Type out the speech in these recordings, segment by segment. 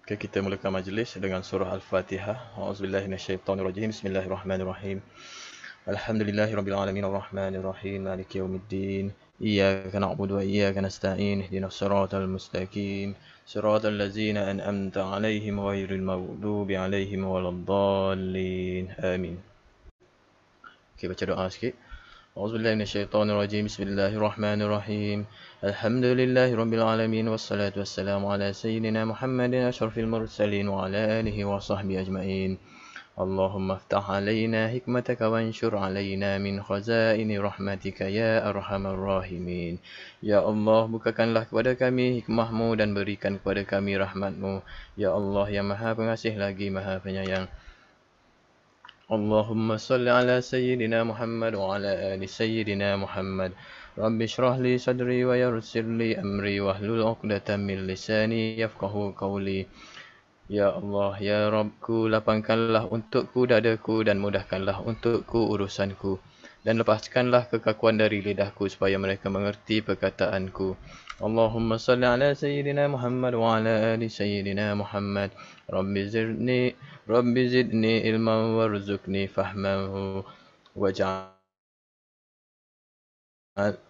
Okay, kita mulakan majlis dengan surah Al-Fatihah. A'udzubillahi minasyaitonirrajim. Bismillahirrahmanirrahim. Alhamdulillahirabbil alamin arrahmanirrahim maliki yaumiddin. Iyyaka na'budu wa iyyaka nasta'in. Ihdinas siratal mustaqim. Siratal ladzina an'amta 'alaihim ghairil maghdubi 'alaihim waladdallin. Amin. Okay, baca doa sikit. أعوذ بالله من الشيطان الرجيم بسم الله الرحمن الرحيم الحمد لله رب العالمين والصلاة والسلام على سيدنا محمد أشرف المرسلين وعلى آله وصحبه أجمعين اللهم افتح علينا حكمتك وانشر علينا من خزائن رحمتك يا أرحم الراحمين Ya Allah, bukakanlah kepada kami hikmahmu dan berikan kepada kami rahmatmu. Ya Allah yang maha pengasih lagi maha penyayang. اللهم صل على سيدنا محمد وعلى آل سيدنا محمد رب اشرح لي صدري ويسر لي أمري واحلل عقدة من لساني يفقهوا قولي Ya Allah, Ya Rabbku, lapangkanlah untukku dadaku dan mudahkanlah untukku urusanku. Dan lepaskanlah kekakuan dari lidahku supaya mereka mengerti perkataanku. Allahumma salli ala Sayyidina Muhammad wa ala ali Sayyidina Muhammad. Rabbi zidni ilman warzuqni fahmahu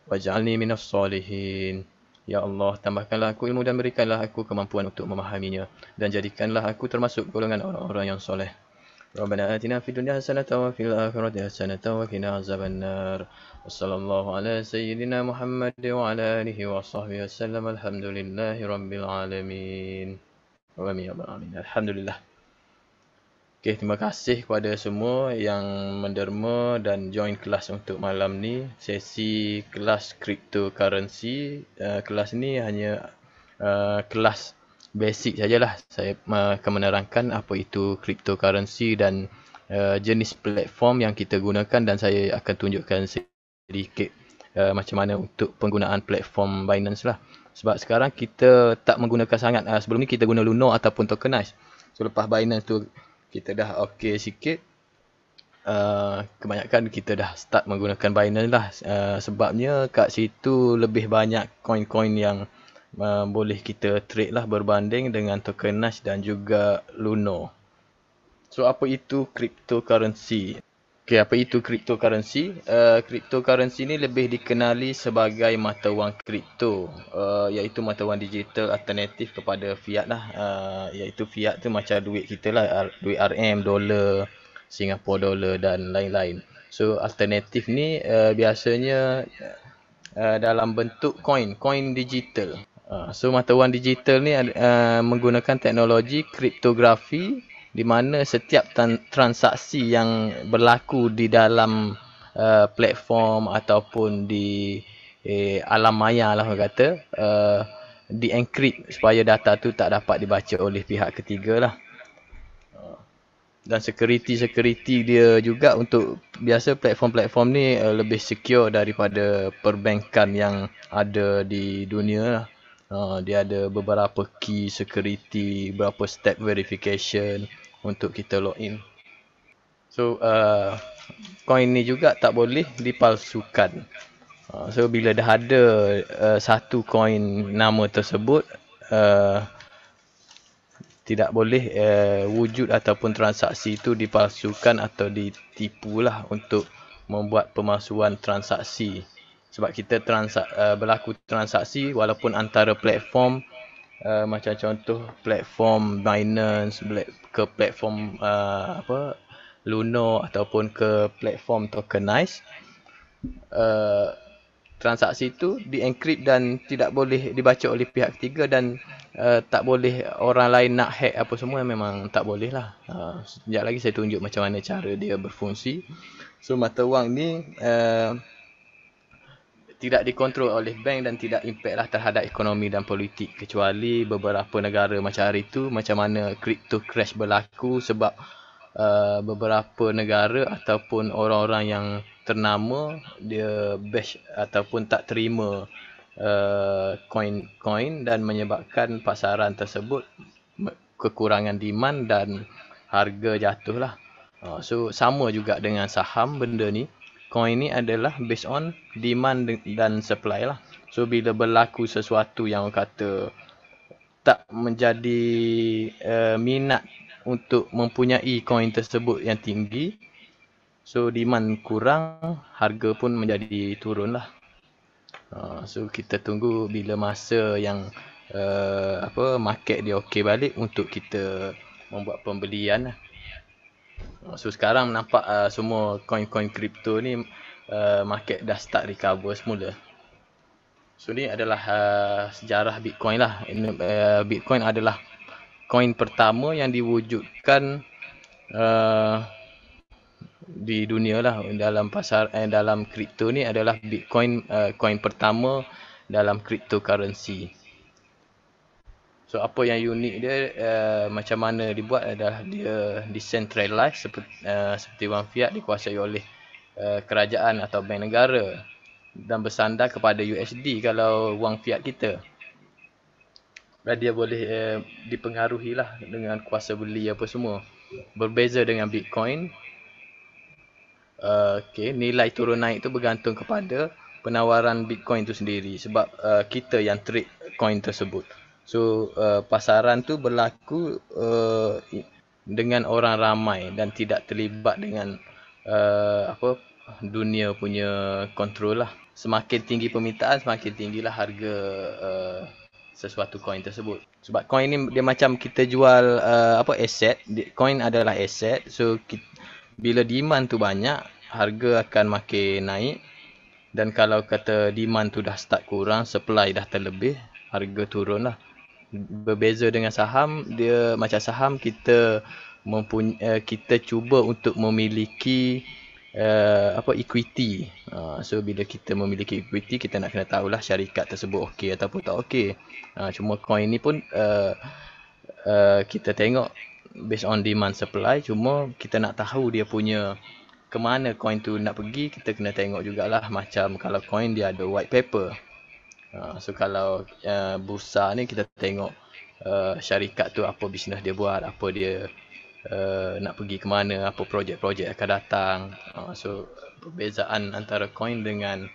waj'alni minas salihin. Ya Allah, tambahkanlah aku ilmu dan berikanlah aku kemampuan untuk memahaminya. Dan jadikanlah aku termasuk golongan orang-orang yang soleh. Rabbana atina fid dunya hasanatan wa fil akhirati hasanatan wa qina azabannar. Wassallallahu ala sayyidina Muhammad wa ala alihi wa sahbihi wasallam. Alhamdulillahi rabbil alamin. Amin ya rabbal alamin. Alhamdulillah. Okay, terima kasih kepada semua yang menderma dan join kelas untuk malam ni. Sesi kelas cryptocurrency. Kelas ni hanya kelas basic sajalah. Saya akan menerangkan apa itu cryptocurrency dan jenis platform yang kita gunakan, dan saya akan tunjukkan sedikit macam mana untuk penggunaan platform Binance lah. Sebab sekarang kita tak menggunakan sangat. Sebelum ni kita guna Luno ataupun Tokenize. So lepas Binance tu kita dah okey sikit, kebanyakan kita dah start menggunakan Binance lah. Sebabnya kat situ lebih banyak coin-coin yang boleh kita trade lah berbanding dengan Tokenize dan juga Luno. So apa itu cryptocurrency? Okay, apa itu cryptocurrency? Cryptocurrency ni lebih dikenali sebagai mata wang kripto, iaitu mata wang digital alternatif kepada fiat lah. Iaitu fiat tu macam duit kita lah, duit RM, dolar, Singapore dollar dan lain-lain. So alternatif ni biasanya dalam bentuk coin digital. So mata wang digital ni menggunakan teknologi kriptografi, di mana setiap transaksi yang berlaku di dalam platform ataupun di alam maya lah orang kata, di-encrypt supaya data tu tak dapat dibaca oleh pihak ketiga lah. Dan security dia juga, untuk biasa platform-platform ni lebih secure daripada perbankan yang ada di dunia lah. Dia ada beberapa key security, beberapa step verification untuk kita login. So coin ni juga tak boleh dipalsukan. So bila dah ada satu coin nama tersebut, tidak boleh wujud ataupun transaksi itu dipalsukan atau ditipu lah untuk membuat pemalsuan transaksi. Sebab kita berlaku transaksi walaupun antara platform, macam contoh platform Binance ke platform Luno ataupun ke platform Tokenize, transaksi itu di-encrypt dan tidak boleh dibaca oleh pihak ketiga, dan tak boleh orang lain nak hack apa semua, memang tak boleh lah. Sekejap lagi saya tunjuk macam mana cara dia berfungsi. So mata wang ni tidak dikontrol oleh bank dan tidak impact lah terhadap ekonomi dan politik, kecuali beberapa negara macam hari tu, macam mana crypto crash berlaku sebab beberapa negara ataupun orang-orang yang ternama dia bash ataupun tak terima coin dan menyebabkan pasaran tersebut kekurangan demand dan harga jatuh lah. So sama juga dengan saham, benda ni, coin ni adalah based on demand dan supply lah. So bila berlaku sesuatu yang kata tak menjadi minat untuk mempunyai koin tersebut yang tinggi, so demand kurang, harga pun menjadi turun lah. So kita tunggu bila masa yang market dia okey balik untuk kita membuat pembelian lah. So sekarang nampak semua koin-koin kripto ni market dah start recover semula. So ni adalah sejarah Bitcoin lah. Bitcoin adalah koin pertama yang diwujudkan di dunia lah dalam pasar dalam kripto ni adalah Bitcoin, koin pertama dalam cryptocurrency. So apa yang unik dia, macam mana dibuat adalah dia decentralized seperti wang fiat, dikuasai oleh kerajaan atau bank negara dan bersandar kepada USD kalau wang fiat kita. Dan dia boleh dipengaruhi lah dengan kuasa beli apa semua. Berbeza dengan Bitcoin, nilai turun naik tu bergantung kepada penawaran Bitcoin tu sendiri sebab kita yang trade coin tersebut. So pasaran tu berlaku dengan orang ramai dan tidak terlibat dengan dunia punya kontrol lah. Semakin tinggi permintaan, semakin tinggilah harga sesuatu coin tersebut. Sebab coin ni dia macam kita jual aset. Coin adalah aset. So bila demand tu banyak, harga akan makin naik. Dan kalau kata demand tu dah start kurang, supply dah terlebih, harga turun lah. Berbeza dengan saham, dia macam saham kita kita cuba untuk memiliki equity. So bila kita memiliki equity, kita nak kena tahulah syarikat tersebut okey ataupun tak okey. Cuma coin ni pun kita tengok based on demand supply, cuma kita nak tahu dia punya ke mana coin tu nak pergi, kita kena tengok jugalah. Macam kalau coin dia ada white paper. So kalau bursa ni kita tengok syarikat tu apa bisnes dia buat, apa dia nak pergi ke mana, apa projek-projek akan datang. So perbezaan antara coin dengan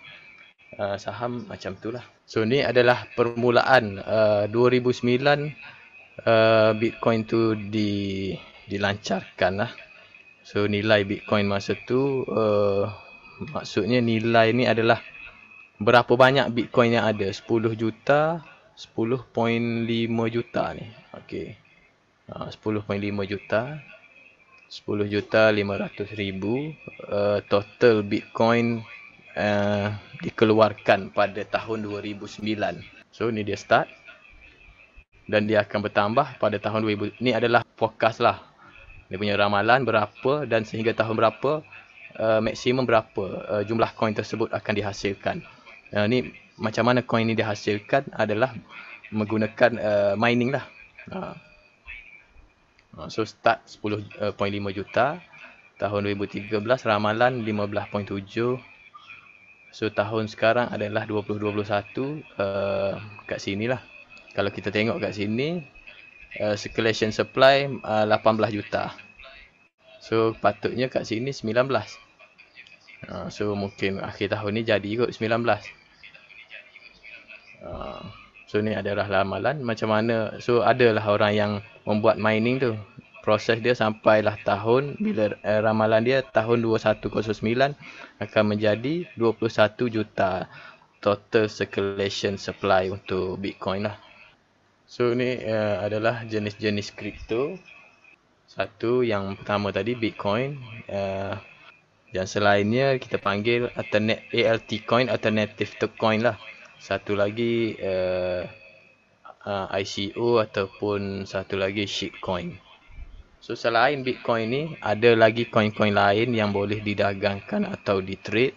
saham macam itulah. So ni adalah permulaan 2009 Bitcoin tu dilancarkan lah. So nilai Bitcoin masa tu maksudnya nilai ni adalah berapa banyak Bitcoin yang ada. 10 juta, 10.5 juta ni. Okey. 10.5 juta, 10 juta 500 ribu total Bitcoin dikeluarkan pada tahun 2009. So ni dia start dan dia akan bertambah pada tahun 2000. Ni adalah forecast lah. Dia punya ramalan berapa dan sehingga tahun berapa, maksimum berapa jumlah coin tersebut akan dihasilkan. Ni macam mana coin ni dihasilkan adalah menggunakan mining lah. So start 10.5 juta, tahun 2013 ramalan 15.7. So tahun sekarang adalah 2021, kat sini lah. Kalau kita tengok kat sini, circulation supply 18 juta. So patutnya kat sini 19. So mungkin akhir tahun ni jadi kot 19. So ni adalah ramalan macam mana. So adalah orang yang membuat mining tu, proses dia sampailah tahun, bila ramalan dia tahun 2109 akan menjadi 21 juta total circulation supply untuk Bitcoin lah. So ni adalah jenis-jenis kripto. Satu yang pertama tadi Bitcoin, yang selainnya kita panggil altcoin, alternative to coin lah. Satu lagi ICO ataupun satu lagi shitcoin. So selain Bitcoin ni, ada lagi koin-koin lain yang boleh didagangkan atau di-trade,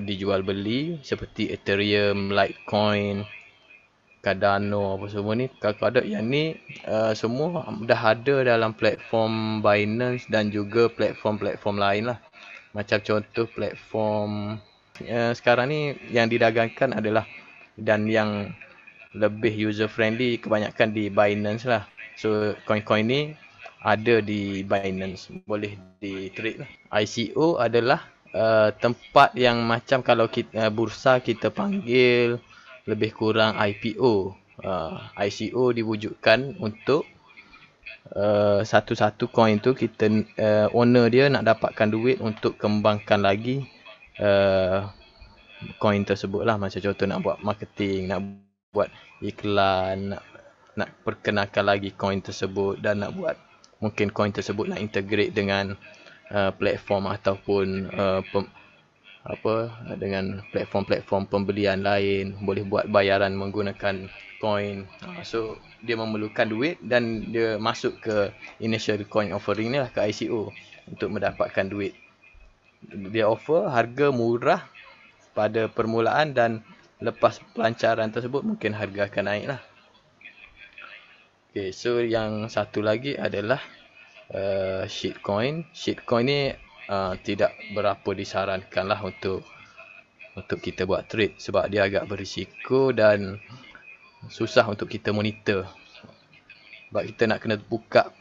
dijual beli, seperti Ethereum, Litecoin, Cardano apa semua ni. Kadang-kadang yang ni semua dah ada dalam platform Binance dan juga platform-platform lain lah. Macam contoh platform sekarang ni yang didagangkan adalah, dan yang lebih user friendly kebanyakan di Binance lah. So coin-coin ni ada di Binance, boleh di trade lah. ICO adalah tempat yang macam kalau kita bursa kita panggil lebih kurang IPO. ICO diwujudkan untuk satu-satu coin tu kita owner dia nak dapatkan duit untuk kembangkan lagi coin tersebut lah. Macam contoh nak buat marketing, nak buat iklan, nak perkenalkan lagi coin tersebut, dan nak buat mungkin coin tersebut nak integrate dengan platform ataupun dengan platform-platform pembelian lain, boleh buat bayaran menggunakan coin. So dia memerlukan duit dan dia masuk ke initial coin offering ni lah, ke ICO, untuk mendapatkan duit. Dia offer harga murah pada permulaan dan lepas pelancaran tersebut mungkin harga akan naik lah. Okay, so yang satu lagi adalah shitcoin. Shitcoin ni tidak berapa disarankan lah untuk kita buat trade, sebab dia agak berisiko dan susah untuk kita monitor. Sebab kita nak kena buka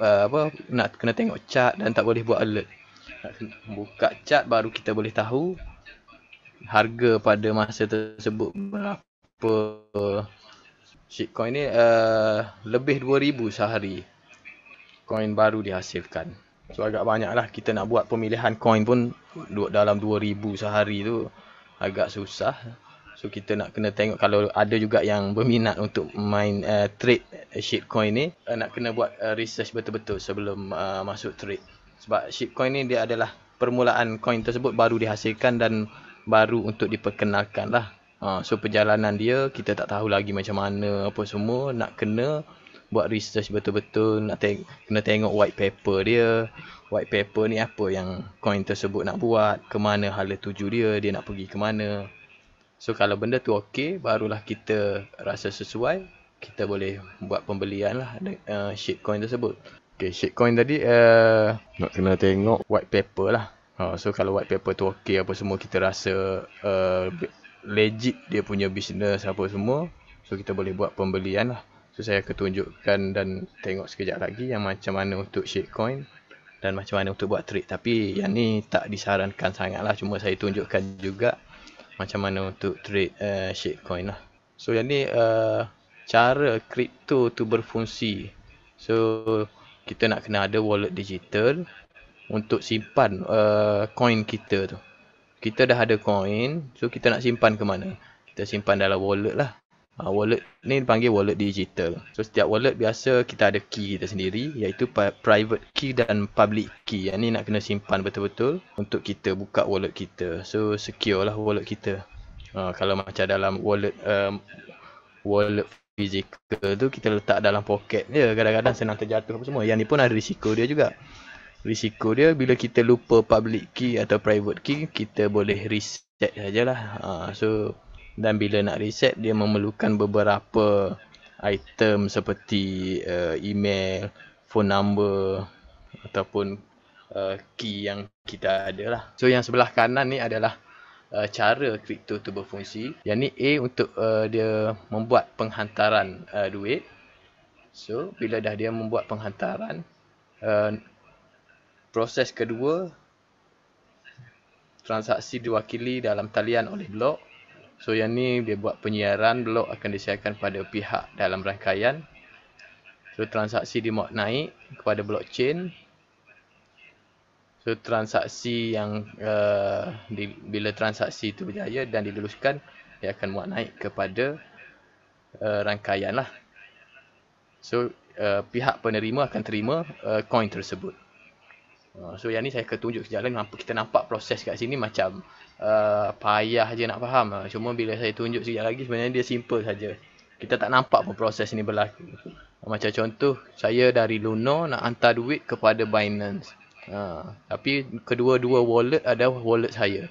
nak kena tengok chart dan tak boleh buat alert. Nak buka chart baru kita boleh tahu harga pada masa tersebut berapa. Shitcoin ni lebih 2000 sehari coin baru dihasilkan. So agak banyak lah, kita nak buat pemilihan coin pun dalam 2000 sehari tu agak susah. So kita nak kena tengok, kalau ada juga yang berminat untuk main trade shitcoin ni, nak kena buat research betul-betul sebelum masuk trade. Sebab shitcoin ni dia adalah permulaan coin tersebut baru dihasilkan dan baru untuk diperkenalkan lah. So perjalanan dia kita tak tahu lagi macam mana apa semua, nak kena buat research betul-betul, kena tengok white paper dia. White paper ni apa yang coin tersebut nak buat, ke mana hala tuju dia nak pergi ke mana. So kalau benda tu okey, barulah kita rasa sesuai, kita boleh buat pembelian lah shitcoin tersebut. Okay, shitcoin tadi nak kena tengok white paper lah. So kalau white paper tu okey apa semua, kita rasa legit dia punya business apa semua, so kita boleh buat pembelian lah. So saya akan tunjukkan dan tengok sekejap lagi yang macam mana untuk shitcoin dan macam mana untuk buat trade. Tapi yang ni tak disarankan sangat lah, cuma saya tunjukkan juga macam mana untuk trade shitcoin lah. So yang ni cara kripto tu berfungsi. So kita nak kena ada wallet digital untuk simpan coin kita tu. Kita dah ada coin, so kita nak simpan ke mana? Kita simpan dalam wallet lah. Wallet ni dipanggil wallet digital. So setiap wallet biasa kita ada key kita sendiri, iaitu private key dan public key. Yang ni nak kena simpan betul-betul untuk kita buka wallet kita. So secure lah wallet kita. Kalau macam dalam wallet physical tu kita letak dalam poket je, kadang-kadang senang terjatuh apa semua. Yang ni pun ada risiko dia juga. Risiko dia bila kita lupa public key atau private key, kita boleh reset sajalah. So dan bila nak reset, dia memerlukan beberapa item seperti email, phone number ataupun key yang kita ada lah. So yang sebelah kanan ni adalah cara kripto tu berfungsi. Yang ni A untuk dia membuat penghantaran duit. So bila dah dia membuat penghantaran, proses kedua, transaksi diwakili dalam talian oleh blok. So yang ni dia buat penyiaran, blok akan disiarkan pada pihak dalam rangkaian. So transaksi dimaknai kepada blockchain. So transaksi yang bila transaksi itu berjaya dan diluluskan, dia akan muat naik kepada rangkaian lah. So pihak penerima akan terima coin tersebut. So yang ni saya akan tunjuk sekejap lagi. Kita nampak proses kat sini macam payah je nak faham. Cuma bila saya tunjuk sekejap lagi, sebenarnya dia simple saja. Kita tak nampak pun proses ni berlaku. Macam contoh, saya dari Luno nak hantar duit kepada Binance. Tapi kedua-dua wallet adalah wallet saya.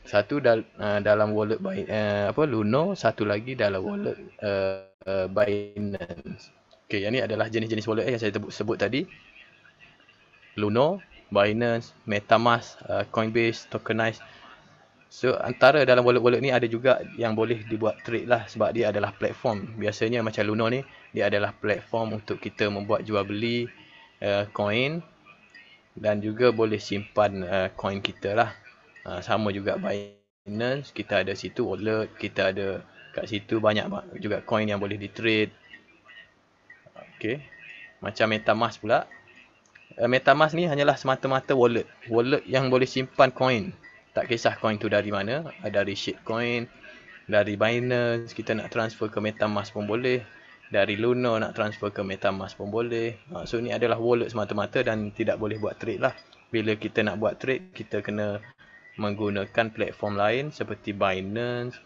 Satu dalam wallet Luno, satu lagi dalam wallet Binance. Okay, yang ni adalah jenis-jenis wallet yang saya sebut tadi. Luno, Binance, Metamask, Coinbase, Tokenize. So antara dalam wallet-wallet ni ada juga yang boleh dibuat trade lah, sebab dia adalah platform. Biasanya macam Luno ni, dia adalah platform untuk kita membuat jual beli coin dan juga boleh simpan coin kita lah. Sama juga Binance, kita ada situ wallet, kita ada kat situ banyak juga coin yang boleh di trade. Okey. Macam MetaMask pula. MetaMask ni hanyalah semata-mata wallet. Wallet yang boleh simpan coin. Tak kisah coin tu dari mana. Dari shitcoin, dari Binance, kita nak transfer ke MetaMask pun boleh. Dari Luna nak transfer ke MetaMask pun boleh. So ni adalah wallet semata-mata dan tidak boleh buat trade lah. Bila kita nak buat trade, kita kena menggunakan platform lain seperti Binance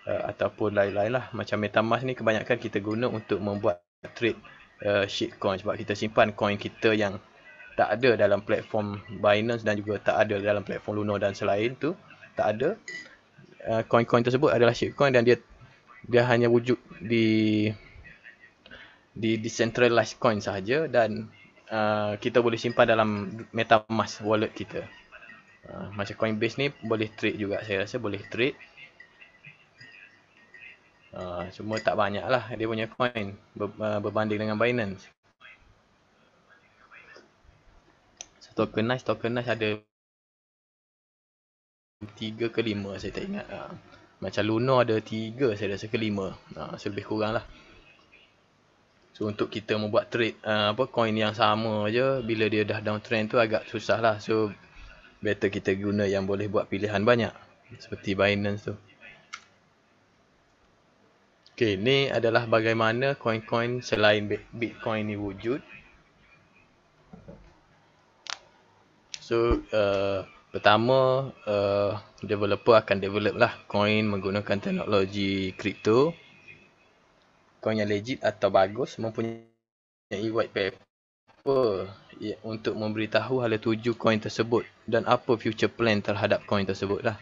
ataupun lain-lain lah. Macam MetaMask ni kebanyakan kita guna untuk membuat trade shitcoin. Sebab kita simpan coin kita yang tak ada dalam platform Binance dan juga tak ada dalam platform Luna dan selain tu. Tak ada. Coin-coin tersebut adalah shitcoin dan dia hanya wujud di decentralized coin sahaja dan kita boleh simpan dalam MetaMask wallet kita. Macam Coinbase ni boleh trade juga, saya rasa boleh trade. Cuma tak banyak lah dia punya coin berbanding dengan Binance. Tokenize ada 3 ke 5 saya tak ingat. Macam Luna ada 3 saya rasa ke 5. So lebih kurang lah. So untuk kita membuat trade coin yang sama je, bila dia dah downtrend tu agak susah lah. So better kita guna yang boleh buat pilihan banyak seperti Binance tu. Okay, ni adalah bagaimana coin-coin selain Bitcoin ni wujud. So pertama, developer akan develop lah coin menggunakan teknologi kripto. Coin yang legit atau bagus mempunyai white paper untuk memberitahu hala tuju coin tersebut dan apa future plan terhadap coin tersebut lah.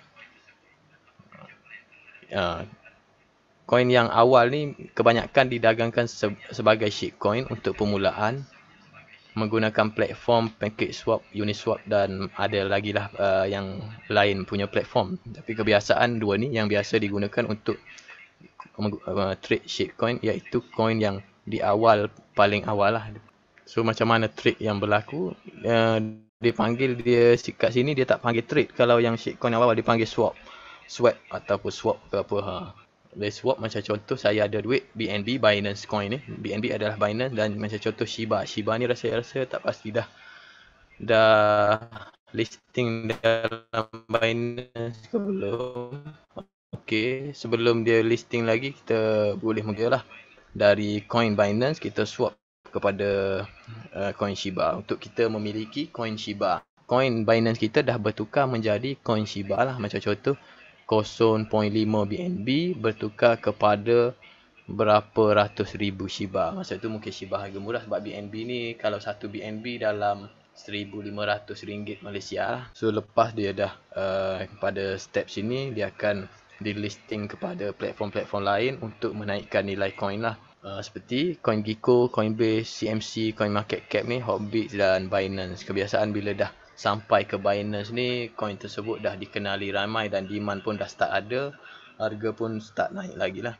Coin yang awal ni kebanyakan didagangkan sebagai shitcoin untuk permulaan menggunakan platform PancakeSwap, Uniswap dan ada lagi lah yang lain punya platform. Tapi kebiasaan dua ni yang biasa digunakan untuk trade shitcoin, iaitu coin yang di awal, paling awal lah. So macam mana trade yang berlaku, dia panggil dia kat sini dia tak panggil trade. Kalau yang shitcoin awal dia panggil swap ataupun swap ke apa. Boleh swap macam contoh saya ada duit BNB, Binance coin ni. BNB adalah Binance dan macam contoh Shiba ni rasa tak pasti dah listing dalam Binance ke belum. Okey, sebelum dia listing lagi kita boleh menggunakan dari coin Binance kita swap kepada coin Shiba untuk kita memiliki coin Shiba. Coin Binance kita dah bertukar menjadi coin Shiba lah. Macam contoh 0.5 BNB bertukar kepada berapa ratus ribu Shiba. Masa tu mungkin Shiba harga murah sebab BNB ni kalau satu BNB dalam RM1,500 Malaysia lah. So lepas dia dah pada step sini dia akan di-listing kepada platform-platform lain untuk menaikkan nilai coin lah. Seperti CoinGecko, Coinbase, CMC, CoinMarketCap ni, Hotbit dan Binance. Kebiasaan bila dah sampai ke Binance ni, coin tersebut dah dikenali ramai dan demand pun dah start ada, harga pun start naik lagi lah.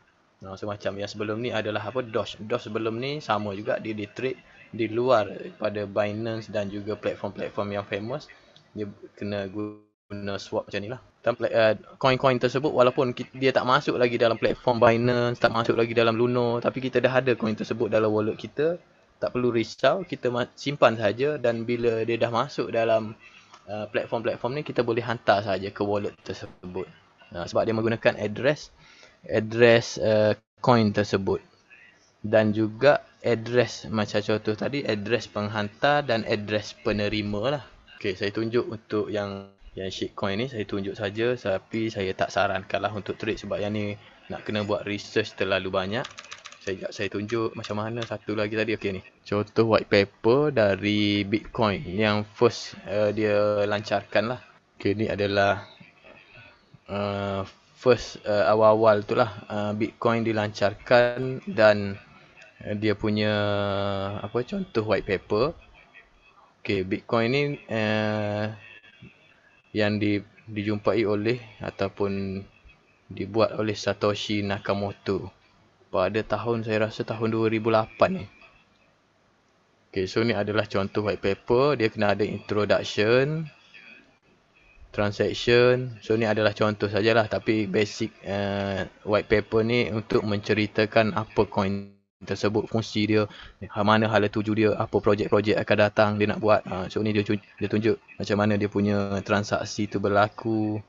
So macam yang sebelum ni adalah Doge sebelum ni sama juga, dia di trade di luar pada Binance dan juga platform-platform yang famous. Dia kena guna swap macam ni lah. Coin-coin tersebut walaupun dia tak masuk lagi dalam platform Binance, tak masuk lagi dalam Luna, tapi kita dah ada coin tersebut dalam wallet kita. Tak perlu risau, kita simpan saja dan bila dia dah masuk dalam platform-platform ni kita boleh hantar saja ke wallet tersebut. Sebab dia menggunakan address coin tersebut dan juga address macam contoh tadi, address penghantar dan address penerima lah. Okey, saya tunjuk untuk yang shitcoin ni saya tunjuk saja, tapi saya tak sarankan lah untuk trade sebab yang ni nak kena buat research terlalu banyak. Saya tunjuk macam mana satu lagi tadi. Okey ni. Contoh white paper dari Bitcoin yang first dia lancarkan lah. Okey ni adalah first awal-awal tu lah Bitcoin dilancarkan dan dia punya contoh white paper. Okey, Bitcoin ni yang dijumpai oleh ataupun dibuat oleh Satoshi Nakamoto pada tahun, saya rasa tahun 2008 ni. Okay, so ni adalah contoh white paper. Dia kena ada introduction, transaction. So ni adalah contoh sajalah, tapi basic white paper ni untuk menceritakan apa coin tersebut, fungsi dia, mana hala tuju dia, apa projek-projek akan datang dia nak buat. So ni dia tunjuk macam mana dia punya transaksi tu berlaku.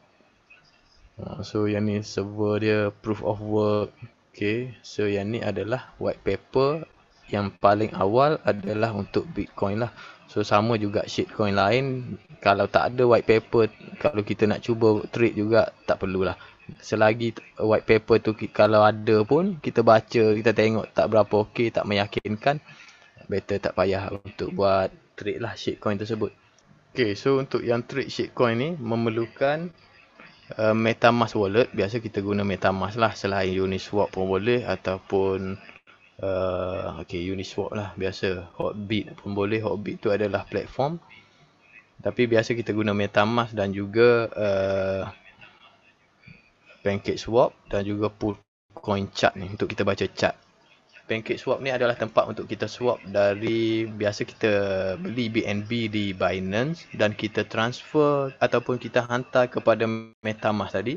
So yang ni server dia, proof of work. Okay, so yang ni adalah white paper. Yang paling awal adalah untuk Bitcoin lah. So sama juga shitcoin lain, kalau tak ada white paper, kalau kita nak cuba trade juga tak perlulah. Selagi white paper tu kalau ada pun, kita baca, kita tengok tak berapa okey, tak meyakinkan, better tak payah untuk buat trade lah shitcoin tersebut. Okay, so untuk yang trade shitcoin ni memerlukan MetaMask wallet. Biasa kita guna MetaMask lah, selain Uniswap pun boleh, ataupun Uniswap lah biasa. Hotbit pun boleh. Hotbit tu adalah platform, tapi biasa kita guna MetaMask dan juga PancakeSwap dan juga CoinChart ni untuk kita baca chart. PancakeSwap ni adalah tempat untuk kita swap dari, biasa kita beli BNB di Binance dan kita transfer ataupun kita hantar kepada MetaMask tadi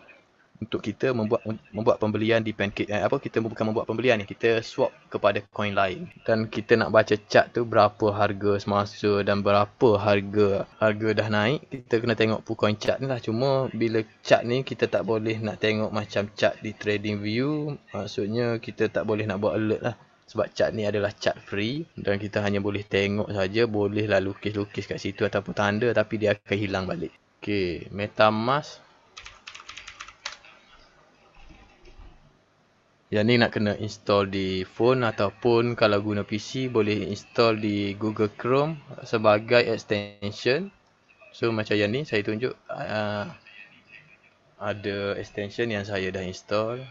untuk kita membuat pembelian di Pancake. Kita bukan membuat pembelian ni, kita swap kepada coin lain. Dan kita nak baca chart tu berapa harga semasa dan berapa harga dah naik, kita kena tengok coin chart ni lah. Cuma bila chart ni kita tak boleh nak tengok macam chart di TradingView. Maksudnya kita tak boleh nak buat alert lah, sebab chart ni adalah chart free dan kita hanya boleh tengok saja. Bolehlah lukis-lukis kat situ ataupun tanda, tapi dia akan hilang balik. Okay, MetaMask. Yang ni nak kena install di phone, ataupun kalau guna PC boleh install di Google Chrome sebagai extension. So macam yang ni saya tunjuk, ada extension yang saya dah install.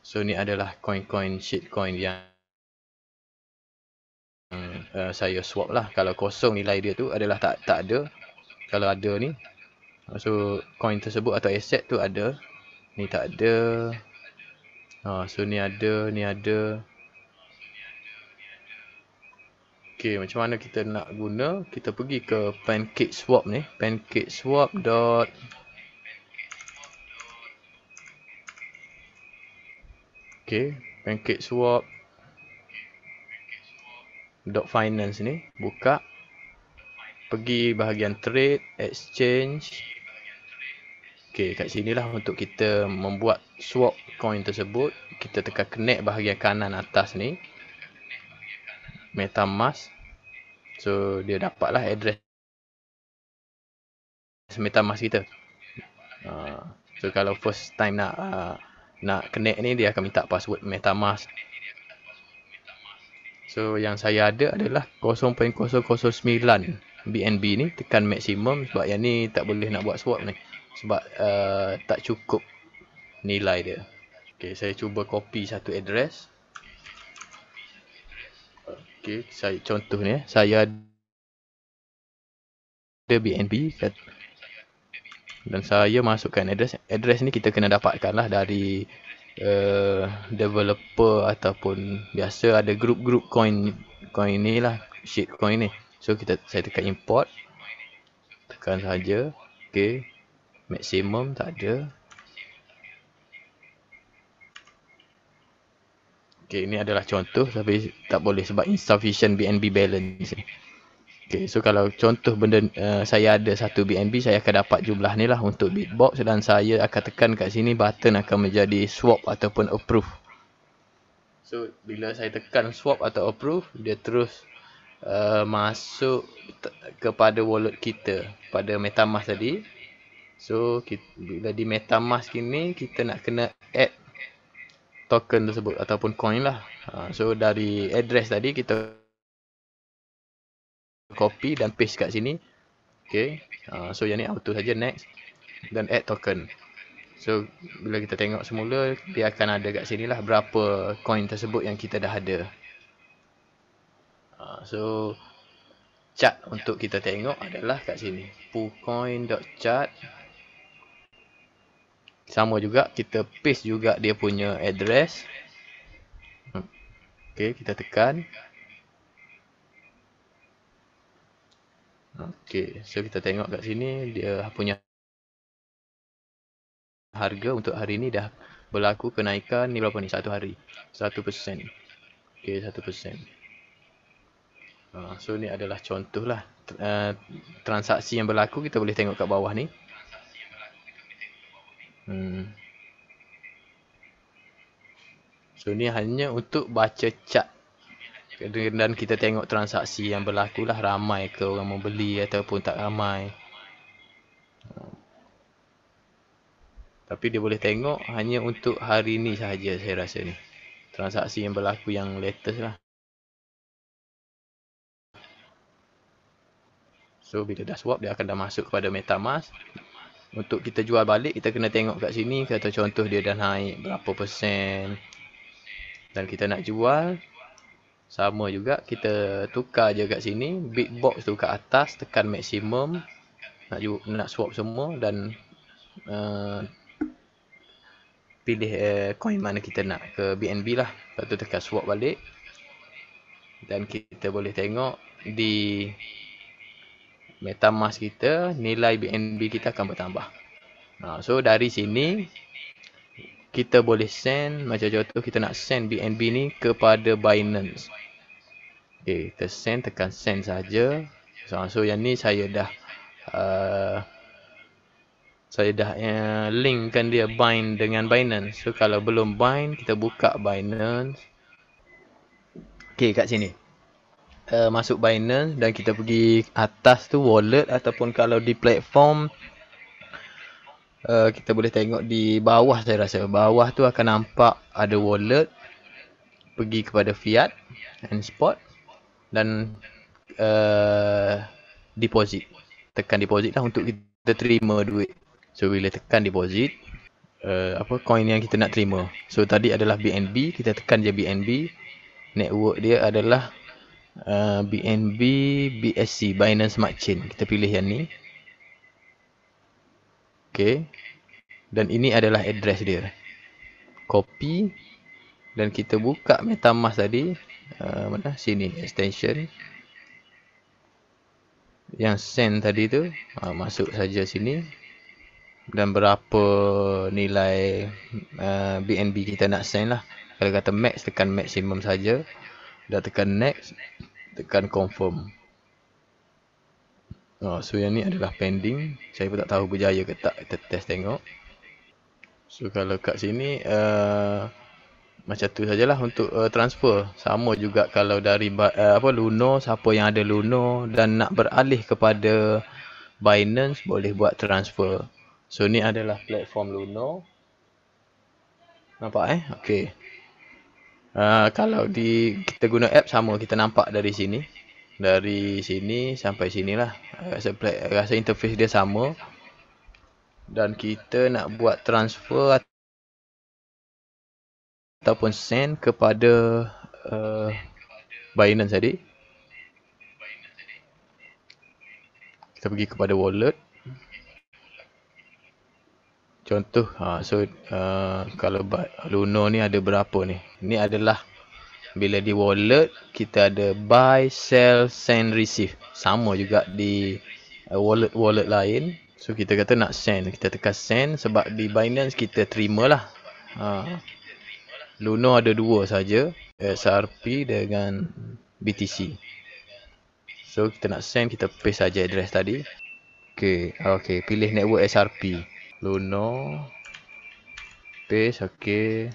So ni adalah coin-coin shitcoin yang saya swap lah. Kalau kosong nilai dia tu adalah tak ada. Kalau ada ni, so coin tersebut atau aset tu ada, ni tak ada. So ni ada, ni ada. Okay, macam mana kita nak guna? Kita pergi ke PancakeSwap ni. PancakeSwap. Okay, PancakeSwap .finance ni, buka. Pergi bahagian trade, exchange. Okay, kat sinilah untuk kita membuat swap coin tersebut. Kita tekan connect bahagian kanan atas ni, MetaMask. So dia dapatlah address MetaMask kita. So kalau first time nak connect ni, dia akan minta password MetaMask. So yang saya ada adalah 0.009 BNB ni. Tekan maksimum sebab yang ni tak boleh nak buat swap ni, sebab tak cukup nilai dia. Okay, saya cuba copy satu address. Okay, saya contoh ni, saya ada BNB dan saya masukkan address ni. Kita kena dapatkan lah dari developer, ataupun biasa ada grup-grup coin ni lah, shitcoin ni. So saya tekan import, tekan saja. Okay, maksimum tak ada. Okay, ini adalah contoh, tapi tak boleh sebab insufficient BNB balance ni. Okay, so kalau contoh benda saya ada satu BNB, saya akan dapat jumlah ni lah untuk Bitbox, dan saya akan tekan kat sini, button akan menjadi swap ataupun approve. So bila saya tekan swap atau approve, dia terus masuk kepada wallet kita, pada MetaMask tadi. So bila di MetaMask ini, kita nak kena add token tersebut ataupun coin lah. So dari address tadi kita copy dan paste kat sini. Okay, so yang ni auto saja, next, dan add token. So bila kita tengok semula, dia akan ada kat sini lah berapa coin tersebut yang kita dah ada. So chart untuk kita tengok adalah kat sini, PooCoin.chart. Sama juga, kita paste juga dia punya address. Okay, kita tekan. Okay, so kita tengok kat sini, dia punya harga untuk hari ni dah berlaku kenaikan ni berapa ni, 1 hari, 1%. Okay, 1%. So ni adalah contoh lah transaksi yang berlaku. Kita boleh tengok kat bawah ni. So ni hanya untuk baca chart. Dan kita tengok transaksi yang berlaku lah, ramai ke orang membeli ataupun tak ramai. Tapi dia boleh tengok hanya untuk hari ni sahaja, saya rasa ni. Transaksi yang berlaku yang latest lah. So bila dah swap, dia akan dah masuk kepada MetaMask. Untuk kita jual balik, kita kena tengok kat sini. Kata contoh dia dah naik berapa persen. Dan kita nak jual, sama juga, kita tukar je kat sini. Big box tu kat atas, tekan maksimum. Nak swap semua dan pilih coin mana kita nak, ke BNB lah. Lepas tu tekan swap balik. Dan kita boleh tengok di MetaMask kita, nilai BNB kita akan bertambah. So dari sini kita boleh send, macam contoh kita nak send BNB ni kepada Binance. Okay, kita send, tekan send saja. So yang ni saya dah linkkan dia bind dengan Binance. So kalau belum bind, kita buka Binance. Okay, kat sini masuk Binance dan kita pergi atas tu wallet, ataupun kalau di platform kita boleh tengok di bawah, saya rasa bawah tu akan nampak ada wallet. Pergi kepada fiat and spot dan deposit. Tekan deposit lah untuk kita terima duit. So bila tekan deposit, coin yang kita nak terima. So tadi adalah BNB, kita tekan je BNB. Network dia adalah BNB BSC, Binance Smart Chain. Kita pilih yang ni. Okay. Dan ini adalah address dia. Copy. Dan kita buka MetaMask tadi. Mana? Sini, extension. Yang send tadi tu. Masuk saja sini. Dan berapa nilai BNB kita nak send lah. Kalau kata max, tekan maximum saja. Dah tekan next. Tekan confirm. So yang ni adalah pending. Saya pun tak tahu berjaya ke tak. Kita test tengok. So kalau kat sini macam tu sajalah untuk transfer. Sama juga kalau dari Luno, siapa yang ada Luno dan nak beralih kepada Binance, boleh buat transfer. So ni adalah platform Luno. Nampak okey. Kalau kita guna app, sama, kita nampak dari sini. Dari sini sampai sinilah. Rasa interface dia sama. Dan kita nak buat transfer ataupun send kepada Binance tadi. Kita pergi kepada wallet. Contoh, kalau Luno ni ada berapa ni? Ni adalah bila di wallet, kita ada buy, sell, send, receive. Sama juga di wallet lain. So kita kata nak send, kita tekan send. Sebab di Binance kita terimalah. Luno ada dua saja, SRP dengan BTC. So kita nak send, kita paste saja address tadi. Okay, pilih network SRP. Luno, paste, okay.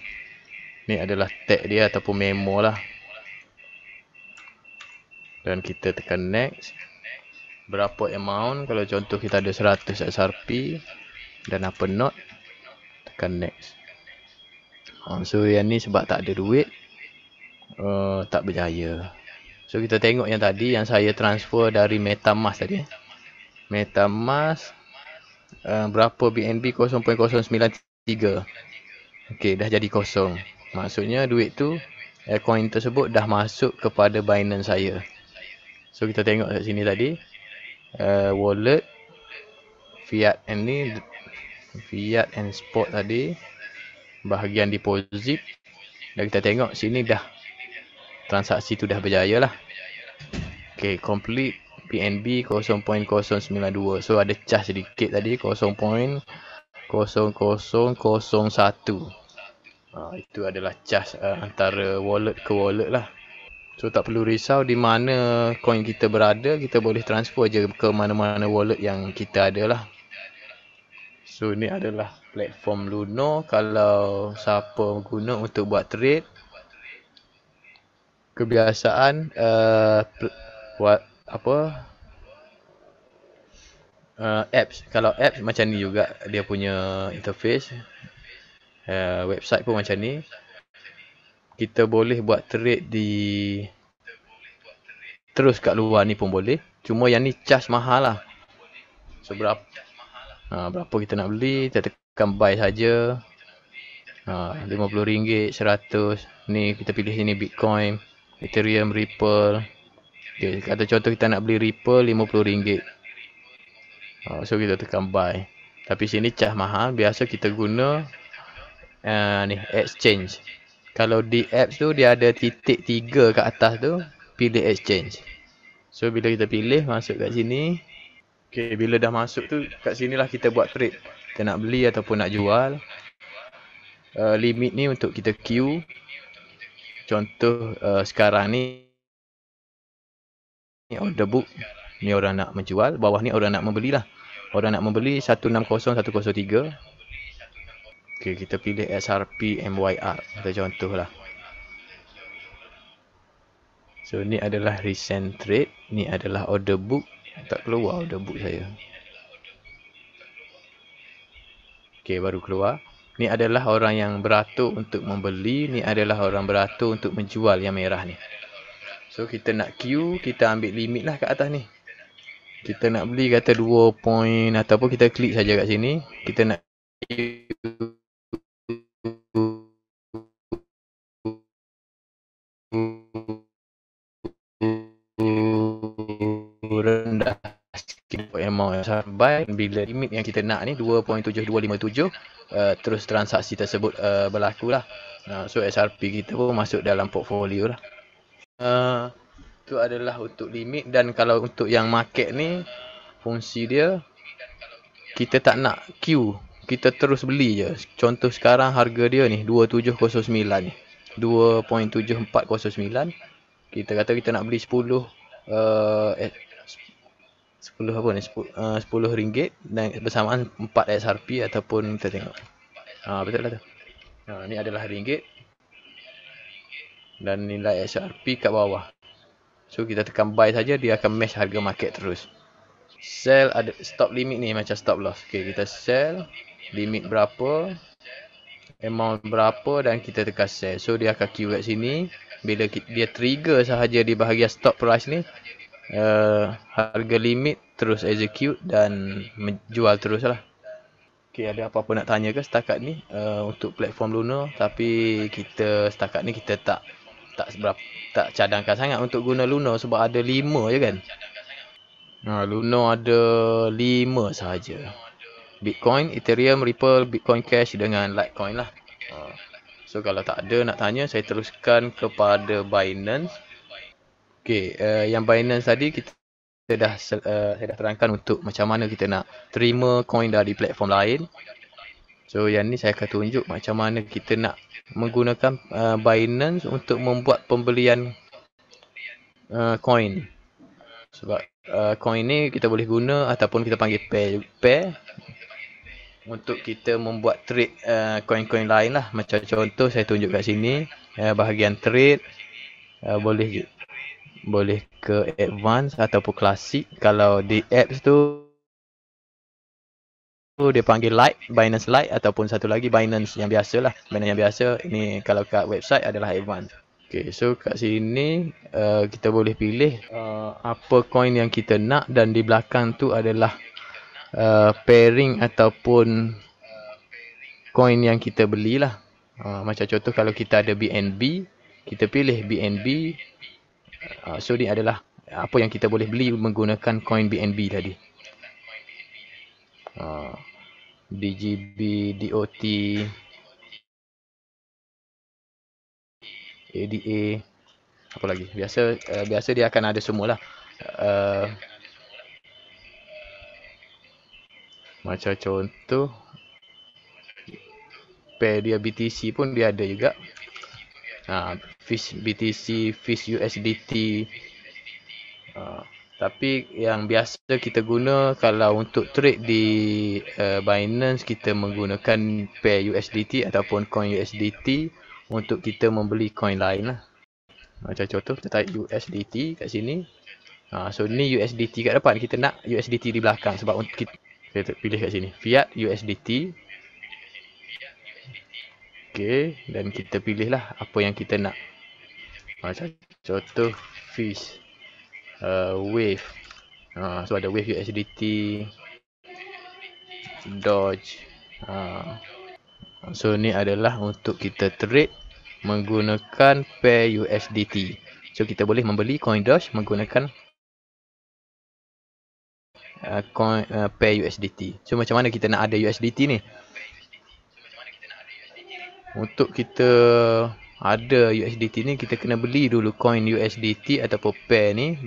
Ni adalah tag dia ataupun memo lah. Dan kita tekan next. Berapa amount? Kalau contoh kita ada 100 SRP dan apa not, tekan next. So yang ni sebab tak ada duit, tak berjaya. So kita tengok yang tadi, yang saya transfer dari MetaMask tadi. MetaMask berapa BNB? 0.093. Okay, dah jadi kosong. Maksudnya duit tu, coin tersebut dah masuk kepada Binance saya. So kita tengok kat sini tadi, wallet, fiat and spot tadi, bahagian deposit. Dan kita tengok sini dah, transaksi tu dah berjaya lah. Okay, complete BNB 0.092. So ada charge sedikit tadi, 0.0001. Itu adalah charge antara wallet ke wallet lah. So tak perlu risau di mana coin kita berada, kita boleh transfer je ke mana-mana wallet yang kita ada lah. So ni adalah platform Luno. Kalau siapa guna untuk buat trade, kebiasaan buat apa apps. Kalau apps macam ni juga dia punya interface. Website pun macam ni. Kita boleh buat trade di terus kat luar ni pun boleh. Cuma yang ni charge mahal lah. So berapa kita nak beli, kita tekan buy saja. RM50, 100. Ni kita pilih sini Bitcoin, Ethereum, Ripple. Okay, kata contoh kita nak beli Ripple RM50. So kita tekan buy. Tapi sini charge mahal. Biasa kita guna ni exchange. Kalau di apps tu dia ada titik 3 kat atas tu, pilih exchange. So bila kita pilih masuk kat sini. Okay, bila dah masuk tu kat sinilah kita buat trade. Kita nak beli ataupun nak jual. Limit ni untuk kita queue. Contoh sekarang ni order book. Ni orang nak menjual, bawah ni orang nak membeli lah. Orang nak membeli 160103. Okay, kita pilih SRP MYR. Kita contoh lah. So ni adalah recent trade. Ni adalah order book. Tak keluar order book saya. Okay, baru keluar. Ni adalah orang yang beratur untuk membeli. Ni adalah orang beratur untuk menjual yang merah ni. So kita nak queue, kita ambil limit lah kat atas ni. Kita nak beli kata 2 point ataupun kita klik saja kat sini. Kita nak rendah sikit amount sampai bila limit yang kita nak ni 2.7257 terus transaksi tersebut berlaku lah. So SRP kita pun masuk dalam portfolio lah. Itu adalah untuk limit. Dan kalau untuk yang market ni, fungsi dia kita tak nak queue, kita terus beli je. Contoh sekarang harga dia ni 2709 ni, 2.7409. Kita kata kita nak beli 10 apa ni, 10 ringgit dan bersamaan 4 SRP ataupun kita tengok. Betul lah tu. Ni adalah ringgit dan nilai SRP kat bawah. So kita tekan buy saja, dia akan match harga market terus. Sell ada stop limit ni macam stop loss. Okay, kita sell limit berapa, amount berapa dan kita tekan sell. So dia akan queue kat sini. Bila dia trigger sahaja di bahagian stop price ni, harga limit terus execute dan menjual terus lah. Okay, ada apa-apa nak tanya ke setakat ni untuk platform Luno? Tapi kita setakat ni kita tak cadangkan sangat untuk guna Luno sebab ada 5 je kan. Luno ada 5 sahaja. Bitcoin, Ethereum, Ripple, Bitcoin Cash dengan Litecoin lah. So kalau tak ada nak tanya, saya teruskan kepada Binance. Okay, yang Binance tadi saya dah terangkan untuk macam mana kita nak terima coin dari platform lain. So yang ni saya akan tunjuk macam mana kita nak menggunakan Binance untuk membuat pembelian coin. Sebab coin ni kita boleh guna ataupun kita panggil pair untuk kita membuat trade coin-coin lain lah. Macam contoh saya tunjuk kat sini bahagian trade, boleh ke advance ataupun klasik. Kalau di apps tu dia panggil Lite, Binance Lite ataupun satu lagi Binance yang biasa lah. Binance yang biasa ini kalau kat website adalah advance. Okay, so kat sini kita boleh pilih apa coin yang kita nak dan di belakang tu adalah pairing ataupun coin yang kita belilah. Macam contoh kalau kita ada BNB, kita pilih BNB. So ni adalah apa yang kita boleh beli menggunakan coin BNB tadi. DGB, DOT, ADA, apa lagi? Biasa dia akan ada semualah. Macam contoh pair dia BTC pun dia ada juga. Fish BTC, Fish USDT. Tapi yang biasa kita guna kalau untuk trade di Binance, kita menggunakan pair USDT ataupun coin USDT untuk kita membeli coin lain lah. Macam contoh kita type USDT kat sini. So ni USDT kat depan, kita nak USDT di belakang sebab kita pilih kat sini Fiat USDT. Okay, dan kita pilih lah apa yang kita nak. Macam contoh Fish, Wave. So ada Wave USDT, Doge. So ni adalah untuk kita trade menggunakan pair USDT. So kita boleh membeli coin Doge menggunakan coin pair USDT. So macam mana kita nak ada USDT ni? Untuk kita ada USDT ni, kita kena beli dulu coin USDT ataupun pair ni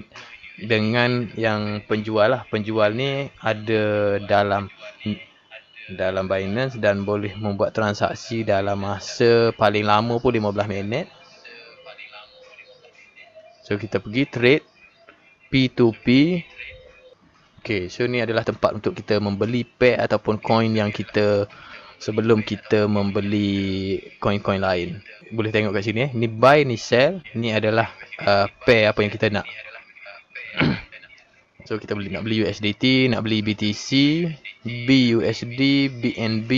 dengan yang penjual lah. Penjual ni ada dalam Binance dan boleh membuat transaksi dalam masa paling lama pun 15 minit. So kita pergi trade P2P. Okay, so ni adalah tempat untuk kita membeli pair ataupun coin yang kita sebelum kita membeli coin-coin lain. Boleh tengok kat sini ni buy, ni sell. Ni adalah pair apa yang kita nak. So kita nak beli USDT, nak beli BTC, BUSD, BNB.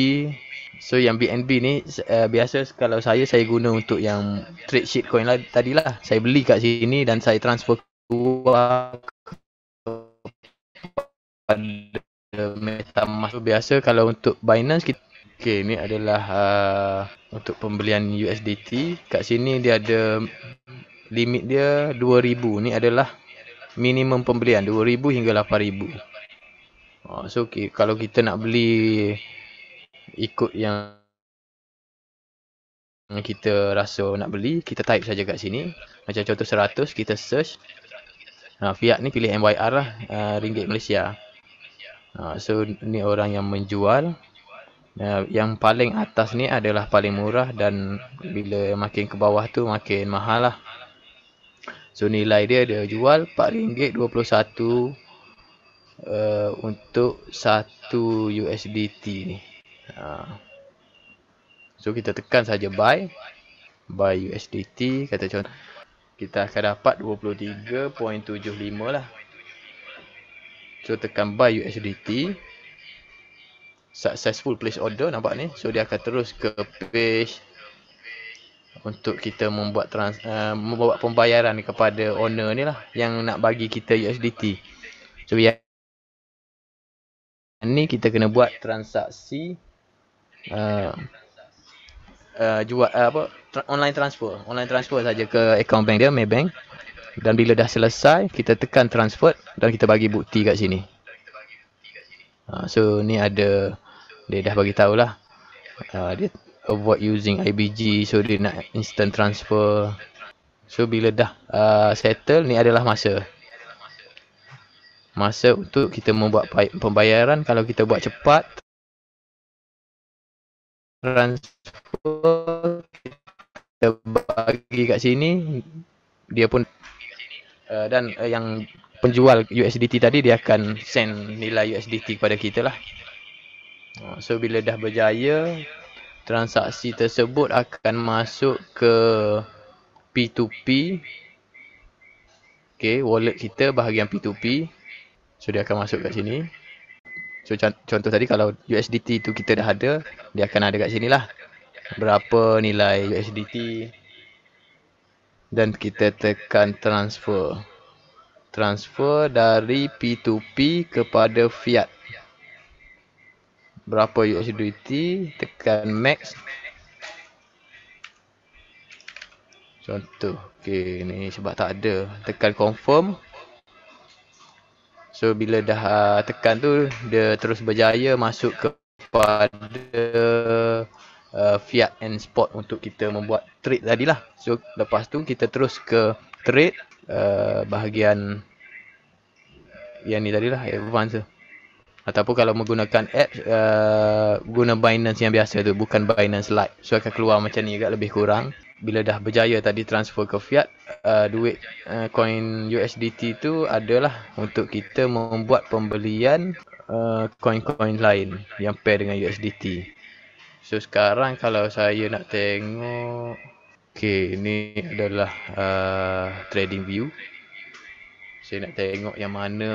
So yang BNB ni biasa kalau saya guna untuk yang trade shitcoin lah tadilah. Saya beli kat sini dan saya transfer keluar pada MetaMask. So, biasa kalau untuk Binance kita ni adalah untuk pembelian USDT. Kat sini dia ada limit dia 2000. Ni adalah minimum pembelian 2000 hingga 8000. So kalau kita nak beli ikut yang kita rasa nak beli, kita type saja kat sini. Macam contoh 100, kita search. Fiat ni pilih MYR lah, ringgit Malaysia. So ni orang yang menjual. Yang paling atas ni adalah paling murah dan bila makin ke bawah tu makin mahal lah. So nilai dia jual RM4.21 untuk 1 USDT ni. So kita tekan saja buy USDT, kata contoh kita akan dapat 23.75 lah. So tekan buy USDT, successful place order, nampak ni. So dia akan terus ke page untuk kita membuat pembayaran kepada owner ni lah yang nak bagi kita USDT. So yang ni kita kena buat transaksi online transfer saja ke account bank dia, Maybank. Dan bila dah selesai, kita tekan transfer dan kita bagi bukti kat sini. So ni ada, dia dah bagi tahulah dia avoid using IBG, so dia nak instant transfer. So bila dah settle, ni adalah masa untuk kita membuat pembayaran. Kalau kita buat cepat transfer, kita bagi kat sini, dia pun dan yang penjual USDT tadi dia akan send nilai USDT kepada kita lah. So bila dah berjaya, transaksi tersebut akan masuk ke P2P. Okay, wallet kita bahagian P2P. So dia akan masuk kat sini. So contoh tadi kalau USDT tu kita dah ada, dia akan ada kat sini lah berapa nilai USDT. Dan kita tekan transfer dari P2P kepada Fiat. Berapa USDT, tekan max. Contoh, okay, ni sebab tak ada, tekan confirm. So bila dah tekan tu, dia terus berjaya masuk kepada Fiat and Spot untuk kita membuat trade tadilah. So lepas tu kita terus ke trade bahagian yang ni tadilah, advance tu. Ataupun kalau menggunakan apps, guna Binance yang biasa tu, bukan Binance Lite. So akan keluar macam ni juga lebih kurang. bila dah berjaya tadi transfer ke fiat, duit coin USDT tu adalah untuk kita membuat pembelian coin-coin lain yang pair dengan USDT. So sekarang kalau saya nak tengok, okay, ni adalah trading view. Saya nak tengok yang mana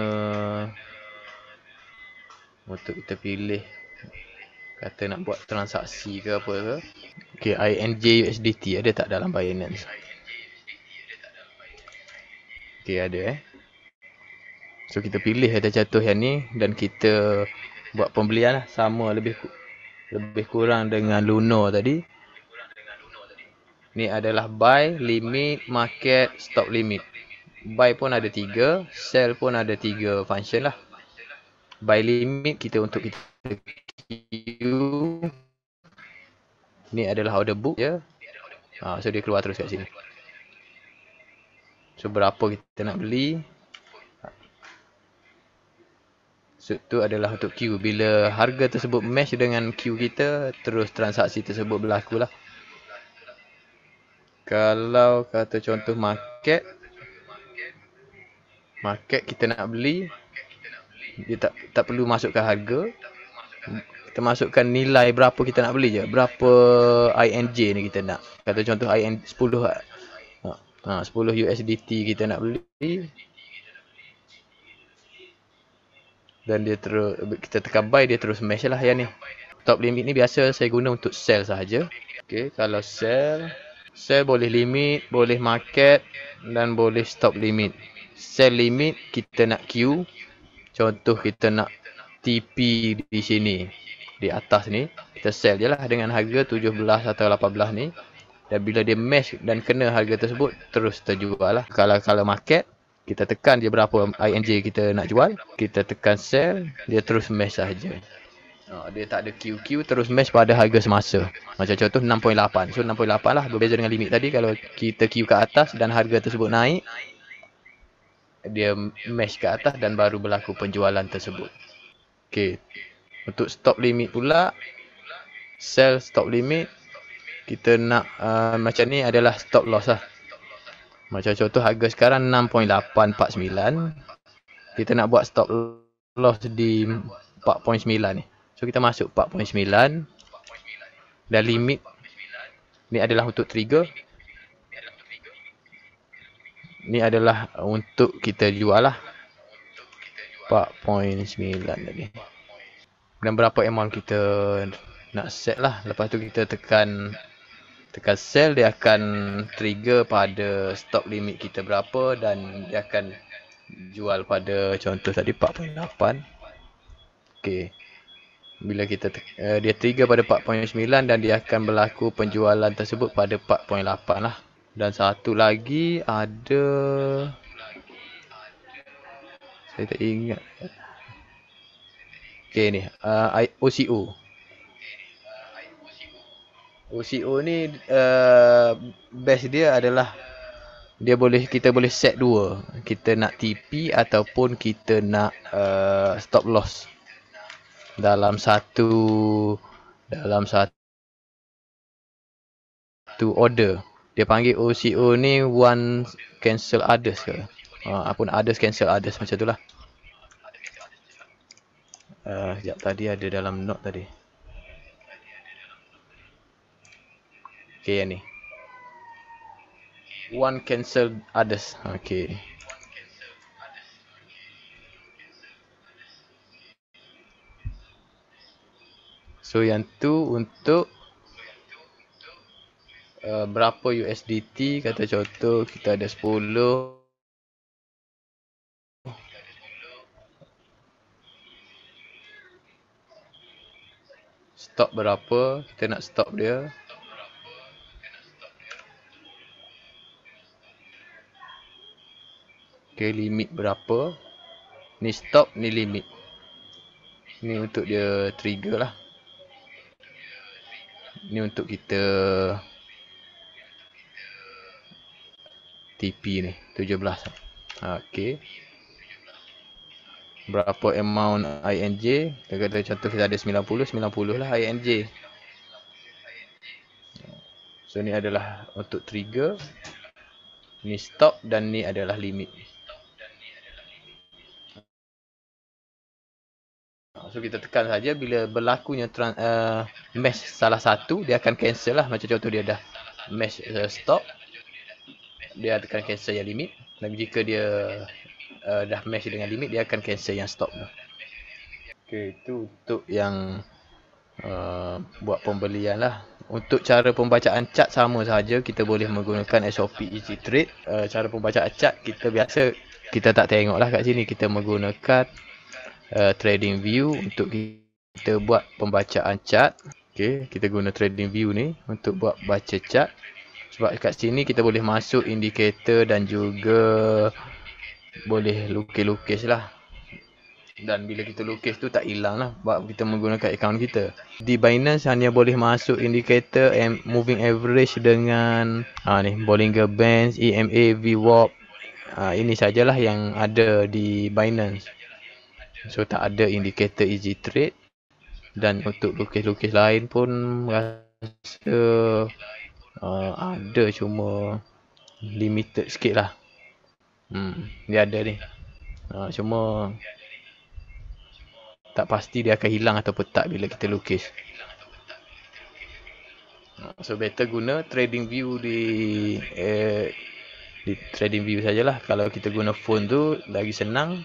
untuk kita pilih, kata nak buat transaksi ke apa ke. Okay, INJ USDT ada tak dalam Binance? Okay, ada So kita pilih ada jatuh yang ni dan kita buat pembelian lah, sama lebih kurang dengan Luno tadi. Ni adalah buy, limit, market, stop limit. Buy pun ada 3, sell pun ada 3 function lah. Buy limit kita untuk kita queue. Ni adalah order book je. So dia keluar terus kat sini. So berapa kita nak beli. So tu adalah untuk queue. Bila harga tersebut match dengan queue kita, terus transaksi tersebut berlaku lah. Kalau kata contoh market kita nak beli, dia tak perlu masukkan harga. Kita masukkan nilai berapa kita nak beli je. Berapa INJ ni kita nak. Kata contoh 10 USDT kita nak beli. Dan dia terus, kita tekan buy, dia terus match lah yang ni. Top limit ni biasa saya guna untuk sell sahaja. Okay, kalau sell boleh limit, boleh market dan boleh stop limit. Sell limit kita nak queue. Contoh kita nak TP di sini, di atas ni, kita sell je lah dengan harga 17 atau 18 ni. Dan bila dia match dan kena harga tersebut, terus terjual lah. Kalau market, kita tekan je berapa INJ kita nak jual, kita tekan sell, dia terus match sahaja. Dia tak ada QQ, terus match pada harga semasa. Macam contoh 6.8. So 6.8 lah, berbeza dengan limit tadi. Kalau kita Q ke atas dan harga tersebut naik, dia match ke atas dan baru berlaku penjualan tersebut. Okay, untuk stop limit pula, sell stop limit, kita nak macam ni adalah stop loss lah. Macam contoh harga sekarang 6.849, kita nak buat stop loss di 4.9 ni. So kita masuk 4.9 dan limit ni adalah untuk trigger. Ni adalah untuk kita jual lah 4.9 tadi. Dan berapa amount kita nak set lah. Lepas tu kita tekan sell, dia akan trigger pada stop limit kita berapa dan dia akan jual pada contoh tadi 4.8. Okay. Bila kita dia trigger pada 4.9 dan dia akan berlaku penjualan tersebut pada 4.8 lah. Dan satu lagi ada, saya tak ingat. Okay ni, OCO. OCO ni best dia adalah kita boleh set dua. Kita nak TP ataupun kita nak stop loss dalam satu order. Dia panggil OCO ni one cancel others ke. Others cancel others, macam tu lah. Sekejap, tadi ada dalam note tadi. Okay, yang ni. One cancel others. Okay. So yang tu untuk berapa USDT, kata contoh kita ada 10. Stop berapa, kita nak stop dia. Okay, limit berapa. Ni stop, ni limit. Ni untuk dia trigger lah. Ni untuk kita TP ni 17. Okay. Berapa amount INJ? Kita kata contoh kita ada 90 lah INJ. So So ni adalah untuk trigger, ni stop dan ni adalah limit. So kita tekan saja, bila berlakunya mesh salah satu, dia akan cancel lah. Macam contoh dia dah mesh stop, dia akan cancel yang limit. Dan jika dia dah mesh dengan limit, dia akan cancel yang stop. Okay, itu untuk yang buat pembelian lah. Untuk cara pembacaan chart sama saja, kita boleh menggunakan SOP Easy Trade. Cara pembacaan chart kita biasa, kita tak tengok lah kat sini. Kita menggunakan Trading View untuk kita buat pembacaan chart. Okay, kita guna Trading View ni untuk buat baca chart. Sebab kat sini kita boleh masuk indikator dan juga boleh lukis-lukis lah. Dan bila kita lukis tu tak hilang lah sebab kita menggunakan akaun kita. Di Binance hanya boleh masuk indikator and moving average dengan ni Bollinger Bands, EMA, VWAP. Ini sajalah yang ada di Binance. So tak ada indikator Easy Trade. Dan untuk lukis-lukis lain pun rasa ada, cuma limited sikit lah. Dia ada ni. Cuma tak pasti dia akan hilang ataupun tak bila kita lukis. So better guna Trading View di Trading View sajalah. Kalau kita guna phone tu lagi senang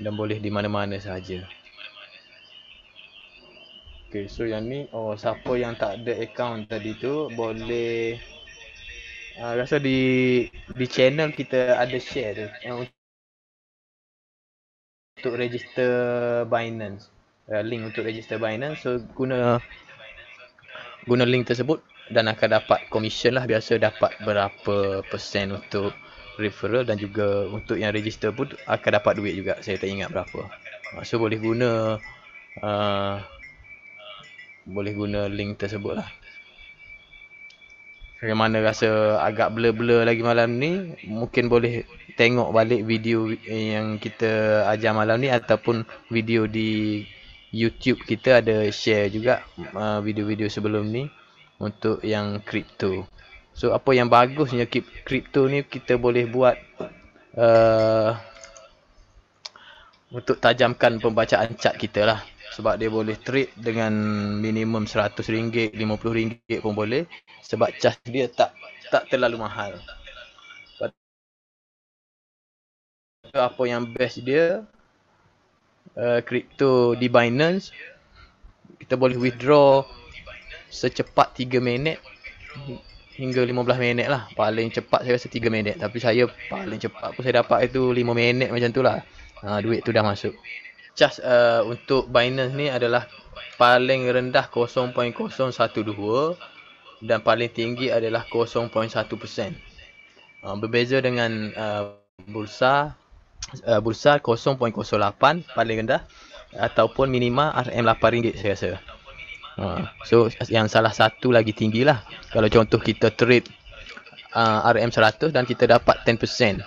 dan boleh di mana-mana saja. Okay, so yang ni, siapa yang tak ada account tadi tu boleh rasa di channel kita ada share tu untuk register Binance, link untuk register Binance. So guna link tersebut dan akan dapat commission lah. Biasa dapat berapa persen untuk referral, dan juga untuk yang register pun akan dapat duit juga. Saya tak ingat berapa. So boleh guna link tersebut lah. Yang mana rasa agak blur-blur lagi malam ni, mungkin boleh tengok balik video yang kita ajar malam ni, ataupun video di YouTube kita ada share juga video-video sebelum ni untuk yang kripto. So apa yang bagusnya kripto ni, kita boleh buat untuk tajamkan pembacaan chart kita lah. Sebab dia boleh trade dengan minimum RM100, RM50 pun boleh. Sebab charge dia tak terlalu mahal. Apa yang best dia, kripto di Binance, kita boleh withdraw secepat 3 minit hingga 15 minit lah. Paling cepat saya rasa 3 minit. Tapi saya paling cepat pun saya dapat itu 5 minit macam tu lah. Duit tu dah masuk. Charge untuk Binance ni adalah paling rendah 0.012 dan paling tinggi adalah 0.1%. Berbeza dengan bursa 0.08 paling rendah, ataupun minima RM8 saya rasa. So yang salah satu lagi tinggi lah. Kalau contoh kita trade RM100 dan kita dapat 10%,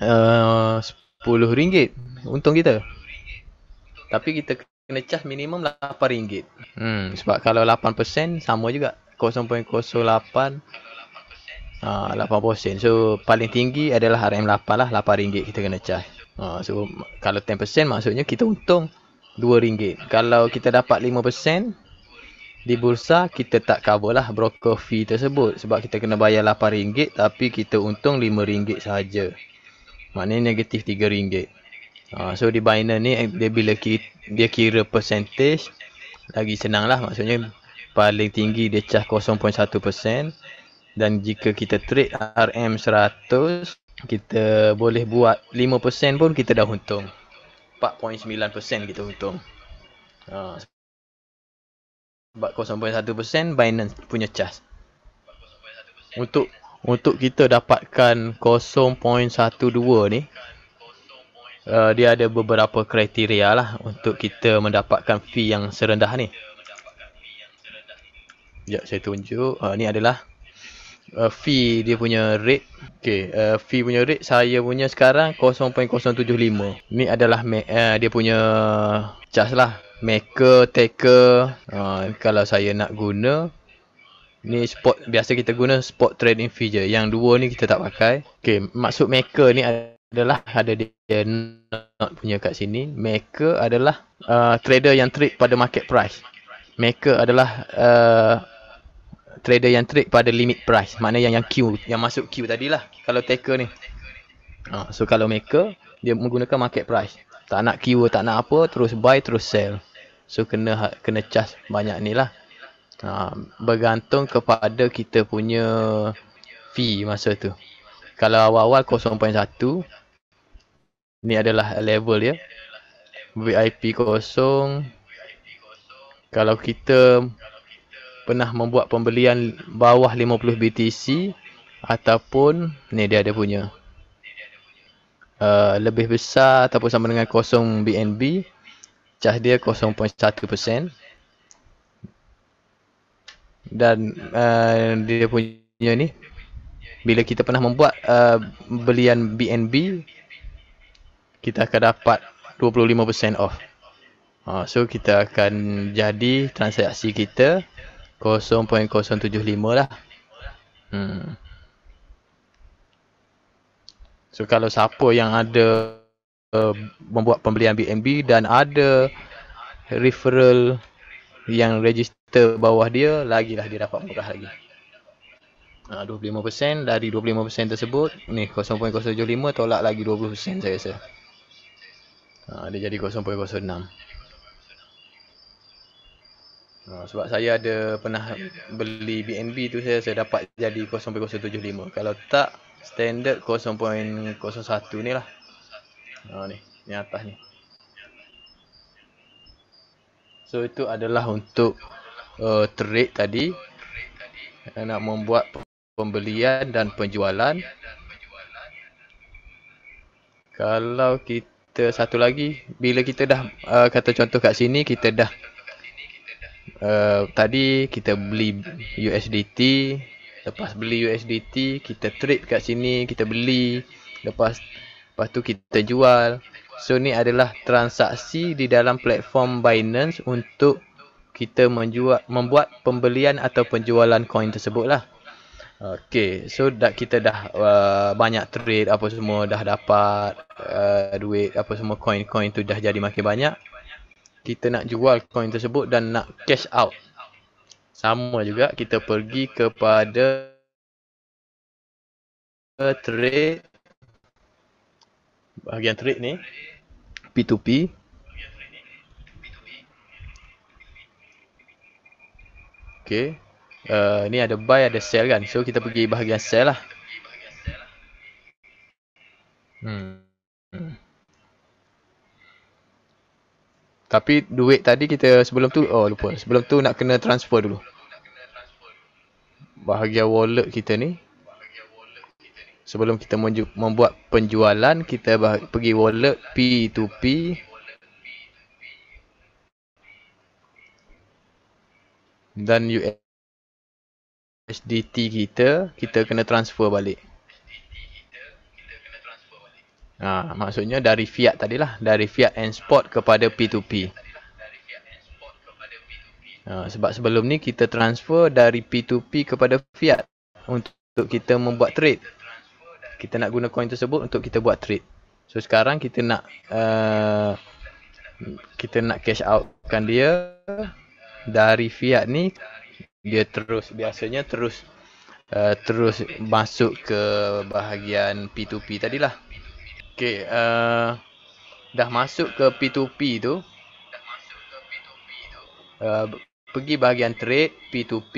RM10 untung kita. Tapi kita kena charge minimum RM8. Sebab kalau 8% sama juga 0.08 8%. So paling tinggi adalah RM8 lah, RM8 kita kena charge. So kalau 10% maksudnya kita untung RM2. Kalau kita dapat 5% di bursa, kita tak cover lah broker fee tersebut. Sebab kita kena bayar RM8 tapi kita untung RM5 saja. Maknanya negatif RM3. So di Binance ni, dia bila dia kira percentage, lagi senang lah. Maksudnya paling tinggi dia charge 0.1%. Dan jika kita trade RM100, kita boleh buat 5% pun kita dah untung. 4.9% kita untung. Sebab 0.1% Binance punya charge. Untuk kita dapatkan 0.12 ni, dia ada beberapa kriteria lah untuk kita mendapatkan fee yang serendah ni. Sekejap saya tunjuk. Ni adalah fee dia punya rate. Okay, fee punya rate saya punya sekarang 0.075. Ni adalah dia punya charge lah. Maker, taker. Kalau saya nak guna, Ni spot, biasa kita guna spot trading fee je. Yang dua ni kita tak pakai. Okay, maksud maker ni adalah ada dia not punya kat sini. Maker adalah trader yang trade pada market price. Maker adalah trader yang trade pada limit price. Maknanya yang queue, yang masuk queue tadilah. Kalau taker ni. So kalau maker, dia menggunakan market price. Tak nak queue, tak nak apa, terus buy, terus sell. So kena charge banyak ni lah. Bergantung kepada kita punya fee masa tu. Kalau awal-awal 0.1, ni adalah level ya. VIP 0. Kalau kita pernah membuat pembelian bawah 50 BTC ataupun ni dia ada punya lebih besar ataupun sama dengan 0 BNB, charge dia 0.1%. Dan dia punya ni, bila kita pernah membuat belian BNB, kita akan dapat 25% off. So kita akan jadi transaksi kita 0.075 lah. So kalau siapa yang ada membuat pembelian BNB dan ada referral yang register bawah dia, lagilah dia dapat murah lagi. 25%, dari 25% tersebut ni 0.075 tolak lagi 20% saya rasa. Dia jadi 0.06. Sebab saya ada pernah beli BNB tu, saya dapat jadi 0.075. Kalau tak, standard 0.01 ni lah. Ni atas ni. So itu adalah untuk trade tadi. Nak membuat pembelian dan penjualan. Kalau kita satu lagi, bila kita dah kata contoh kat sini, kita dah tadi kita beli USDT. Lepas beli USDT, kita trade kat sini, kita beli. Lepas tu kita jual. So ni adalah transaksi di dalam platform Binance untuk kita membuat pembelian atau penjualan coin tersebut lah. Okay, so kita dah banyak trade apa semua, dah dapat duit apa semua, coin tu dah jadi makin banyak. Kita nak jual coin tersebut dan nak cash out. Sama juga, kita pergi kepada trade, bahagian trade ni, P2P. Okay, ni ada buy, ada sell kan. So kita pergi bahagian sell lah. Tapi duit tadi kita sebelum tu, lupa. Sebelum tu nak kena transfer dulu. Bahagian wallet kita ni. Sebelum kita membuat penjualan, kita pergi wallet P2P. Dan USDT kita kena transfer balik. Maksudnya dari fiat tadilah, dari fiat and spot kepada P2P. Sebab sebelum ni kita transfer dari P2P kepada fiat untuk kita membuat trade. Kita nak guna coin tersebut untuk kita buat trade. So sekarang kita nak cash out kan dia dari fiat ni. Dia biasanya terus masuk ke bahagian P2P tadilah. Okay, dah masuk ke P2P tu, pergi bahagian trade P2P.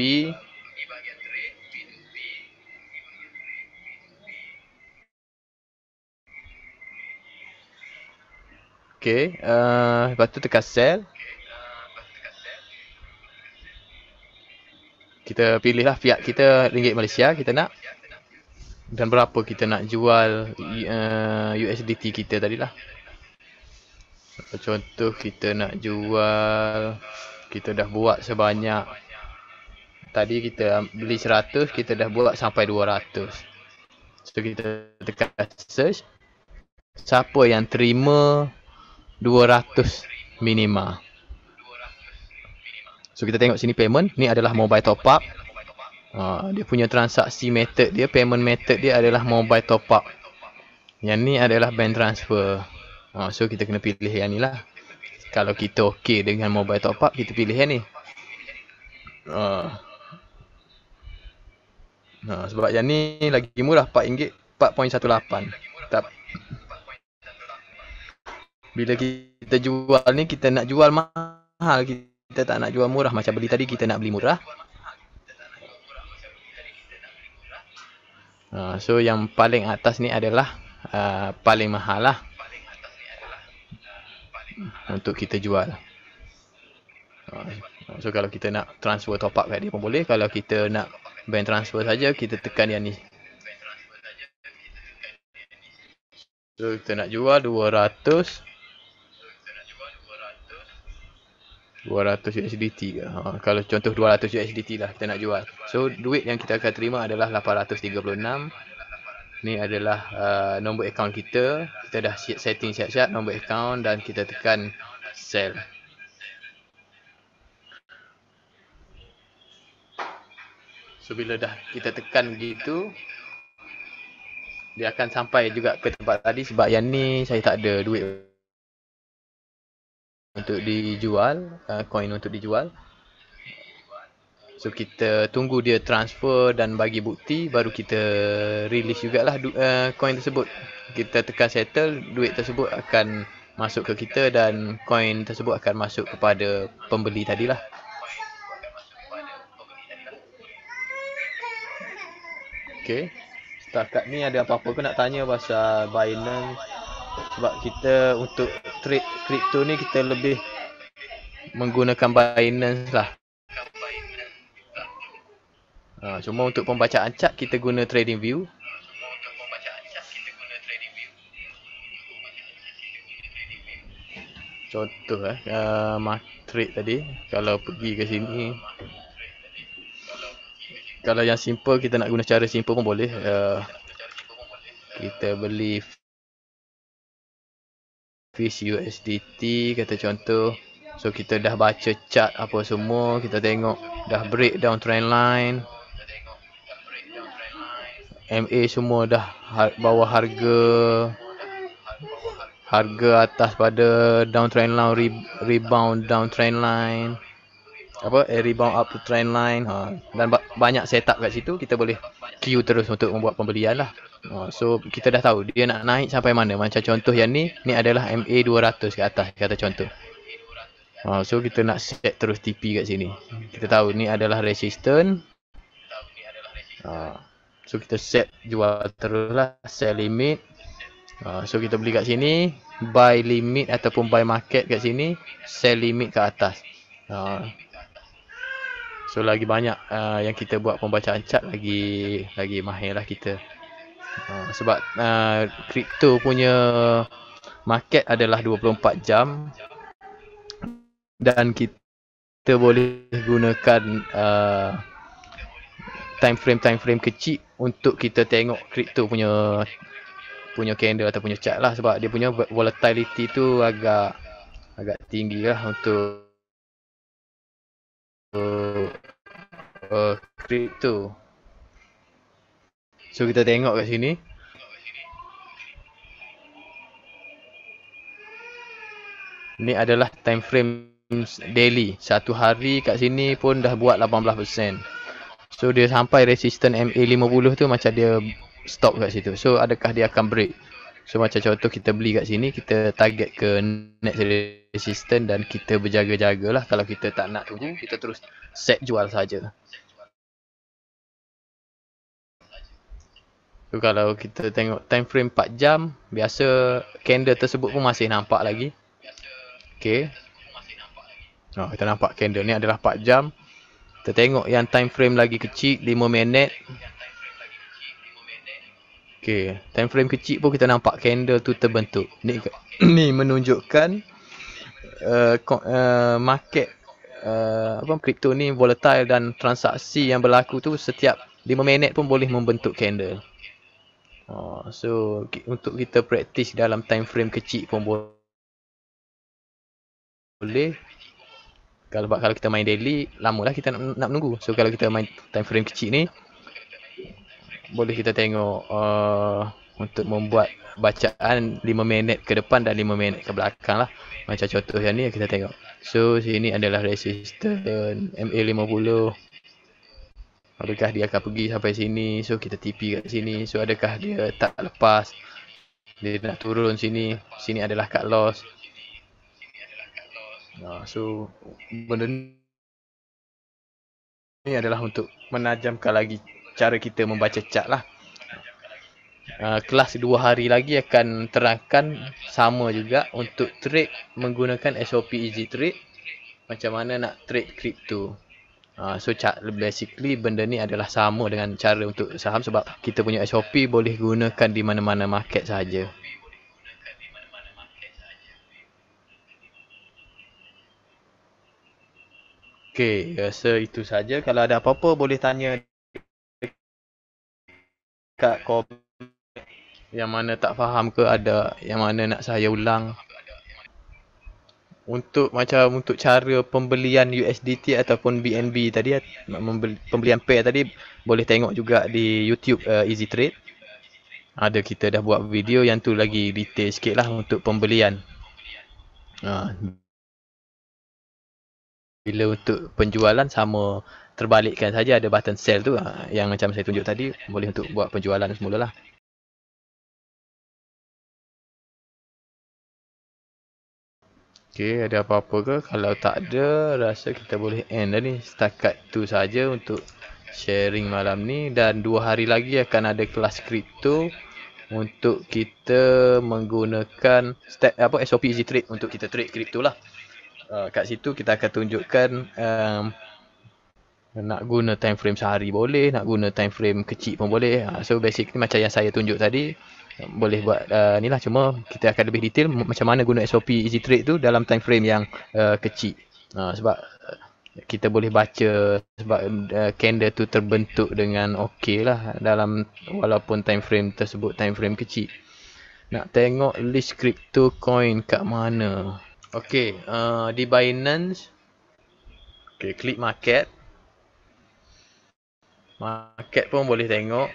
Okay, lepas tu tekan sell. Kita pilihlah fiat kita ringgit Malaysia kita nak. Dan berapa kita nak jual USDT kita tadilah. Contoh kita nak jual, kita dah buat sebanyak, tadi kita beli 100, kita dah buat sampai 200. So kita tekan search. Siapa yang terima 200 minima. So kita tengok sini payment, ni adalah mobile top up. Dia punya transaksi method dia, payment method dia adalah mobile top up. Yang ni adalah bank transfer. So kita kena pilih yang ni lah. Kalau kita okey dengan mobile top up, kita pilih yang ni. Sebab yang ni lagi murah, RM4, 4.18. Bila kita jual ni, kita nak jual mahal, kita tak nak jual murah. Macam beli tadi, kita nak beli murah. So yang paling atas ni adalah paling mahal lah untuk kita jual. So kalau kita nak transfer top up kat dia pun boleh. Kalau kita nak bank transfer saja, kita tekan yang ni. So kita nak jual 200 USDT ke? Kalau contoh 200 USDT lah kita nak jual. So duit yang kita akan terima adalah 836. Ni adalah nombor akaun kita. Kita dah setting siap-siap nombor akaun dan kita tekan sell. So bila dah kita tekan gitu, dia akan sampai juga ke tempat tadi. Sebab yang ni saya tak ada duit untuk dijual, coin untuk dijual. So kita tunggu dia transfer dan bagi bukti, baru kita release jugalah coin tersebut. Kita tekan settle, duit tersebut akan masuk ke kita dan coin tersebut akan masuk kepada pembeli tadilah. Okay, setakat ni ada apa-apa aku nak tanya pasal Binance? Sebab kita untuk trade crypto ni kita lebih menggunakan Binance lah. Cuma untuk pembacaan chart kita guna TradingView. Contoh trade tadi, kalau pergi ke sini, kalau yang simple kita nak guna cara simple pun boleh. Kita beli Fish USDT kata contoh. So kita dah baca chart apa semua, kita tengok dah breakdown trend line. MA semua dah bawah harga atas pada downtrend line, rebound downtrend line, rebound up to trend line. Dan banyak setup kat situ, kita boleh queue terus untuk membuat pembelian lah. So kita dah tahu dia nak naik sampai mana. Macam contoh yang ni adalah MA 200 ke atas kata contoh. So kita nak set terus TP kat sini. Kita tahu ni adalah resistance. So kita set jual terus lah, sell limit. So kita beli kat sini, buy limit ataupun buy market kat sini, sell limit ke atas. So lagi banyak yang kita buat pembacaan chart, lagi mahir lah kita. Sebab crypto punya market adalah 24 jam dan kita boleh gunakan time frame kecil untuk kita tengok crypto punya candle atau punya chart lah. Sebab dia punya volatility tu agak tinggi lah untuk crypto. So kita tengok kat sini. Ni adalah time frame daily. Satu hari kat sini pun dah buat 18%. So dia sampai resistance MA50 tu macam dia stop kat situ. So adakah dia akan break? So macam contoh kita beli kat sini, kita target ke next resistance dan kita berjaga-jagalah. Kalau kita tak nak tunggu, kita terus set jual saja. So kalau kita tengok time frame 4 jam, biasa candle tersebut pun masih nampak lagi. Okay. Kita nampak candle ni adalah 4 jam. Kita tengok yang time frame lagi kecil, 5 minit. Okay, time frame kecil pun kita nampak candle tu terbentuk. Ni menunjukkan market crypto ni volatile dan transaksi yang berlaku tu setiap 5 minit pun boleh membentuk candle. So untuk kita praktis dalam time frame kecil pun boleh. Kalau kita main daily, lamalah kita nak menunggu. So kalau kita main time frame kecil ni, boleh kita tengok untuk membuat bacaan 5 minit ke depan dan 5 minit ke belakang lah. Macam contoh yang ni kita tengok. So sini adalah resistor MA50. Adakah dia akan pergi sampai sini? So kita TP kat sini. So adakah dia tak lepas? Dia nak turun sini. Sini adalah cut loss. So benda ni adalah untuk menajamkan lagi cara kita membaca chart lah. Kelas 2 hari lagi akan terangkan sama juga untuk trade menggunakan SOP Easy Trade. Macam mana nak trade crypto. So basically benda ni adalah sama dengan cara untuk saham, sebab kita punya SOP boleh gunakan di mana-mana market sahaja. Okay, rasa itu saja. Kalau ada apa-apa boleh tanya kat komen. Yang mana tak faham ke, ada yang mana nak saya ulang. Untuk cara pembelian USDT ataupun BNB tadi, pembelian pair tadi, boleh tengok juga di YouTube Easy Trade. Ada kita dah buat video yang tu lagi detail sikit lah untuk pembelian. Bila untuk penjualan sama, terbalikkan saja, ada button sell tu yang macam saya tunjuk tadi, boleh untuk buat penjualan semula lah. Okay, ada apa-apa ke? Kalau tak ada, rasa kita boleh end dah ni. Setakat tu saja untuk sharing malam ni. Dan 2 hari lagi akan ada kelas kripto untuk kita menggunakan SOP Easy Trade untuk kita trade kripto lah. Kat situ kita akan tunjukkan nak guna time frame sehari boleh, nak guna time frame kecil pun boleh. So basically macam yang saya tunjuk tadi, boleh buat ni lah. Cuma kita akan lebih detail macam mana guna SOP Easy Trade tu dalam time frame yang kecil. Sebab kita boleh baca, sebab candle tu terbentuk dengan okey lah dalam, walaupun time frame tersebut time frame kecil. Nak tengok list crypto coin kat mana? Okay, di Binance. Okay, klik market. Market pun boleh tengok.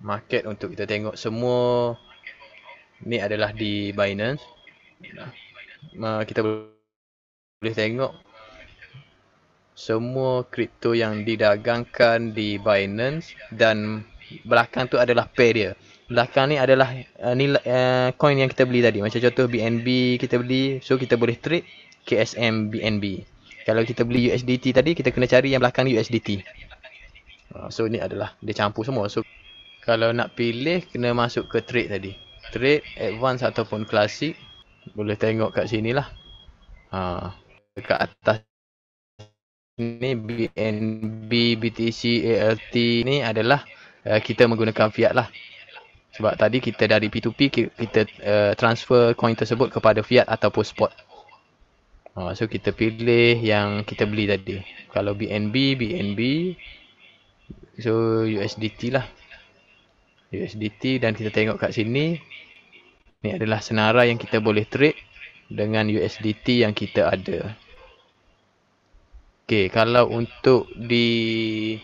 Market untuk kita tengok semua ni adalah di Binance. Kita boleh tengok semua kripto yang didagangkan di Binance, dan belakang tu adalah pair dia. Belakang ni adalah coin yang kita beli tadi. Macam contoh BNB kita beli, so kita boleh trade KSM BNB. Kalau kita beli USDT tadi, kita kena cari yang belakang USDT. So ni adalah dia campur semua. So kalau nak pilih, kena masuk ke trade tadi. Trade, advance ataupun classic. Boleh tengok kat sini lah. Dekat atas ni BNB, BTC, ALT ni adalah kita menggunakan fiat lah. Sebab tadi kita dari P2P, kita transfer coin tersebut kepada fiat ataupun spot. So kita pilih yang kita beli tadi. Kalau BNB, so USDT lah. USDT, dan kita tengok kat sini, ni adalah senarai yang kita boleh trade dengan USDT yang kita ada. Okay, kalau untuk di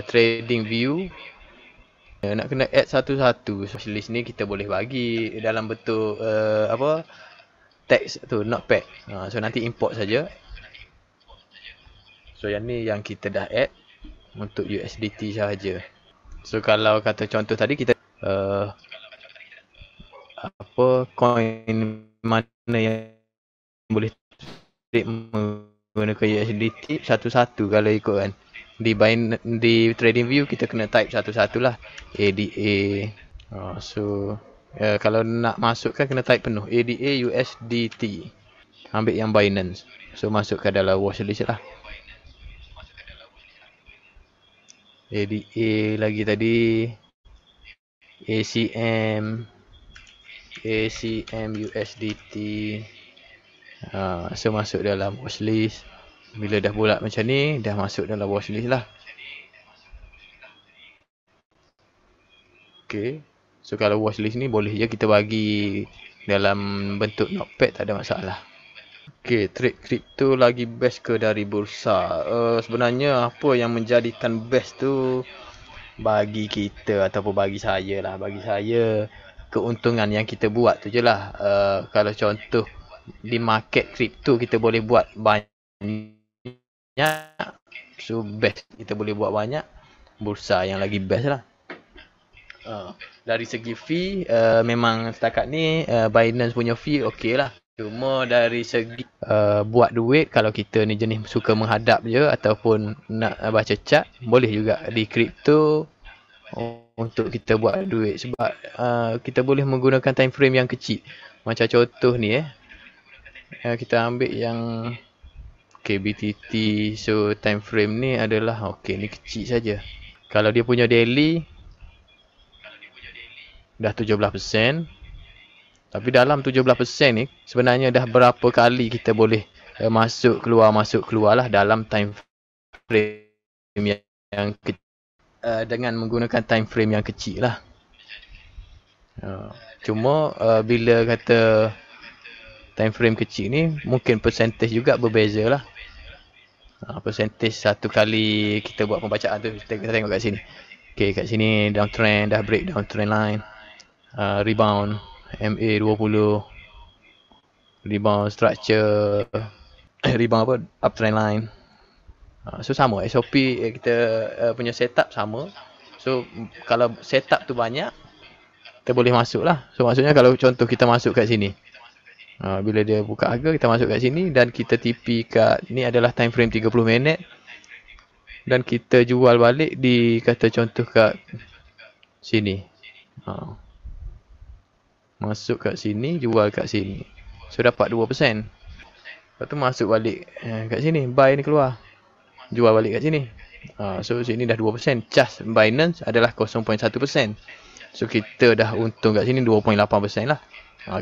trading view, nak kena add satu-satu. So list ni kita boleh bagi dalam bentuk text tu, notepad. So nanti import saja. So yang ni yang kita dah add untuk USDT sahaja. So kalau kata contoh tadi, kita coin mana yang boleh trade menggunakan USDT satu-satu kalau ikut kan. Di trading view kita kena type satu-satu lah. ADA. Kalau nak masukkan kena type penuh. ADA USDT. Ambil yang Binance. So masukkan dalam watchlist lah. ADA lagi tadi. ACM USDT. So masuk dalam watchlist. Bila dah bulat macam ni, dah masuk dalam watchlist lah. Okay. So kalau watchlist ni boleh je kita bagi dalam bentuk notepad, tak ada masalah. Okay, trade kripto lagi best ke dari bursa? Sebenarnya apa yang menjadikan best tu bagi kita ataupun bagi saya lah. Bagi saya, keuntungan yang kita buat tu je lah. Kalau contoh di market kripto kita boleh buat banyak. So best kita boleh buat banyak. Bursa yang lagi best lah. Dari segi fee, memang setakat ni Binance punya fee okey lah. Cuma dari segi buat duit, kalau kita ni jenis suka menghadap je ataupun nak baca chart, boleh juga di kripto untuk kita buat duit. Sebab kita boleh menggunakan time frame yang kecil. Macam contoh ni kita ambil yang KBTT. So time frame ni adalah okey, ni kecil saja. Kalau dia punya daily dah 17%. Tapi dalam 17% ni sebenarnya dah berapa kali kita boleh masuk keluar lah dalam time frame yang kecil, dengan menggunakan time frame yang kecil lah. Cuma bila kata time frame kecil ni, mungkin percentage juga berbeza lah. Percentage satu kali kita buat pembacaan tu, kita tengok kat sini. Okay, kat sini downtrend, dah break downtrend line, rebound MA20, rebound structure, rebound apa, uptrend line. So sama, SOP kita punya setup sama. So kalau setup tu banyak, kita boleh masuk lah. So maksudnya kalau contoh kita masuk kat sini, bila dia buka harga, kita masuk kat sini dan kita TP kat ni adalah time frame 30 minit, dan kita jual balik di kata contoh kat sini. Masuk kat sini, jual kat sini. So dapat 2%. Lepas tu masuk balik kat sini, buy ni keluar, jual balik kat sini. So sini dah 2%. Charge Binance adalah 0.1%. So kita dah untung kat sini 2.8% lah.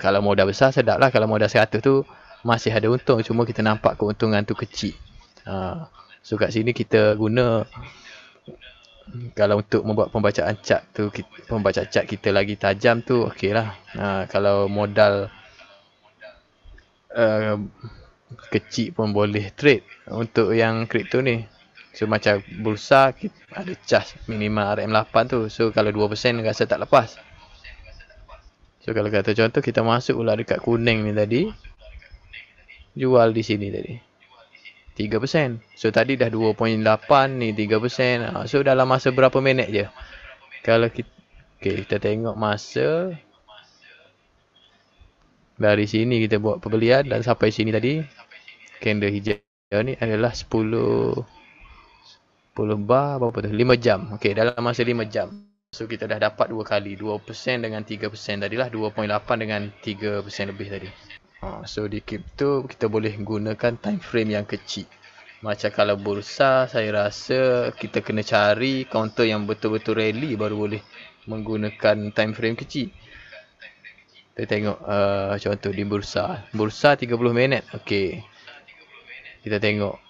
Kalau modal besar sedap lah. Kalau modal 100 tu masih ada untung. Cuma kita nampak keuntungan tu kecil. So kat sini kita guna, kalau untuk membuat pembacaan chart tu, pembacaan chart kita lagi tajam tu okey lah. Kalau modal kecil pun boleh trade untuk yang kripto ni. So macam bursa ada charge minimal RM8 tu. So kalau 2% rasa tak lepas. So kalau kata contoh kita masuk pula dekat kuning ni tadi, jual di sini tadi 3%. So tadi dah 2.8, ni 3%. So dalam masa berapa minit je? Kalau kita kita tengok masa dari sini kita buat pembelian dan sampai sini tadi, candle hijau ni adalah 10 bar berapa tu? 5 jam. Okey, dalam masa 5 jam. So kita dah dapat dua kali, 2% dengan 3% tadilah, 2.8 dengan 3% lebih tadi. So di kripto kita boleh gunakan time frame yang kecil. Macam kalau bursa, saya rasa kita kena cari counter yang betul-betul rally baru boleh menggunakan time frame kecil. Kita tengok contoh di bursa. Bursa 30 minit. Okey. Kita tengok.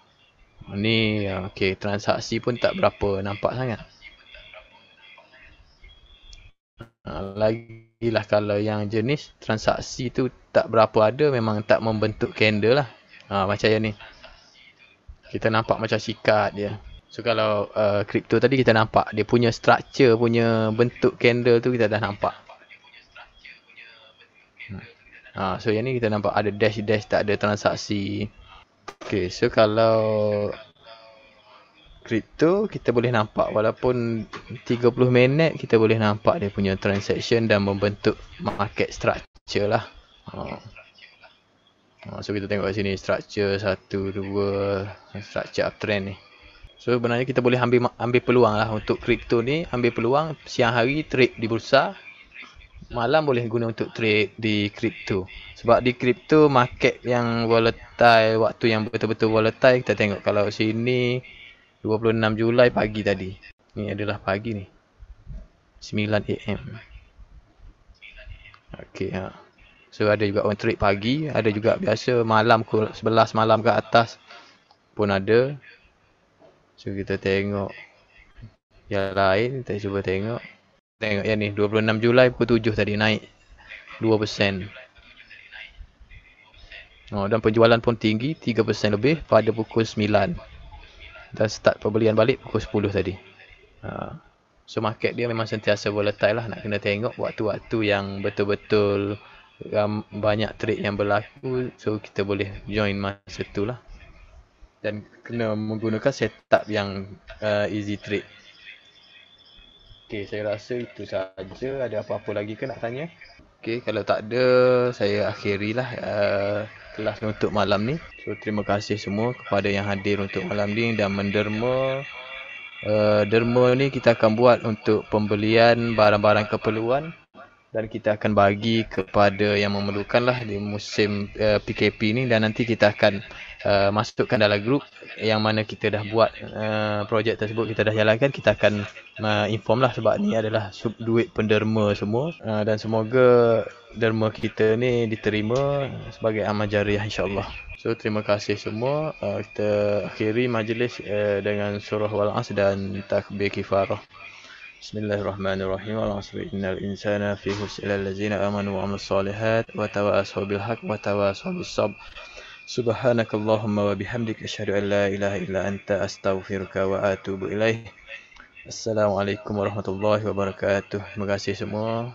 Ni okey, transaksi pun tak berapa nampak sangat. Lagilah kalau yang jenis transaksi tu tak berapa ada, memang tak membentuk candle lah. Macam yang ni. Kita nampak macam sikat dia. So kalau kripto tadi kita nampak dia punya structure, punya bentuk candle tu kita dah nampak. So yang ni kita nampak ada dash-dash, tak ada transaksi. Okay, so kalau kripto kita boleh nampak walaupun 30 minit kita boleh nampak dia punya transaction dan membentuk market structure lah. So kita tengok kat sini structure 1, 2, structure uptrend ni. So sebenarnya kita boleh ambil peluang lah untuk kripto ni, ambil peluang siang hari trade di bursa, malam boleh guna untuk trade di kripto. Sebab di kripto market yang volatile, waktu yang betul-betul volatile, kita tengok kalau sini 26 Julai pagi tadi. Ni adalah pagi ni. 9 AM. Okey, so ada juga orang trade pagi, ada juga biasa malam pukul 11 malam ke atas pun ada. So kita tengok yang lain, kita cuba tengok. Tengok yang ni 26 Julai pukul 7 tadi naik 2%. Dan penjualan pun tinggi, 3% lebih pada pukul 9. Dan start pembelian balik pukul 10 tadi. So market dia memang sentiasa volatile lah. Nak kena tengok waktu-waktu yang betul-betul banyak trade yang berlaku. So kita boleh join masa tu lah. Dan kena menggunakan setup yang easy trade. Okay, saya rasa itu saja. Ada apa-apa lagi ke nak tanya? Okay, kalau tak ada, saya akhirilah kelas untuk malam ni. So terima kasih semua kepada yang hadir untuk malam ni dan menderma. Derma ni kita akan buat untuk pembelian barang-barang keperluan dan kita akan bagi kepada yang memerlukan lah di musim PKP ni, dan nanti kita akan masukkan dalam grup yang mana kita dah buat projek tersebut, kita dah jalankan. Kita akan inform lah sebab ni adalah duit penderma semua, dan semoga derma kita ni diterima sebagai amal jariah insyaAllah. So terima kasih semua. Kita akhiri majlis dengan surah Wal-As dan takbir kifarah. Bismillahirrahmanirrahim. Wal-'asri innal insana fi khusr illa allazina amanu wa 'amilus solihat wa tawasaw bil haqq wa tawasaw bis sabr. Subhanakallahumma wa bihamdika asyhadu an la ilaha illa anta astaghfiruka wa atubu ilaik. Assalamualaikum warahmatullahi wabarakatuh. Terima kasih semua.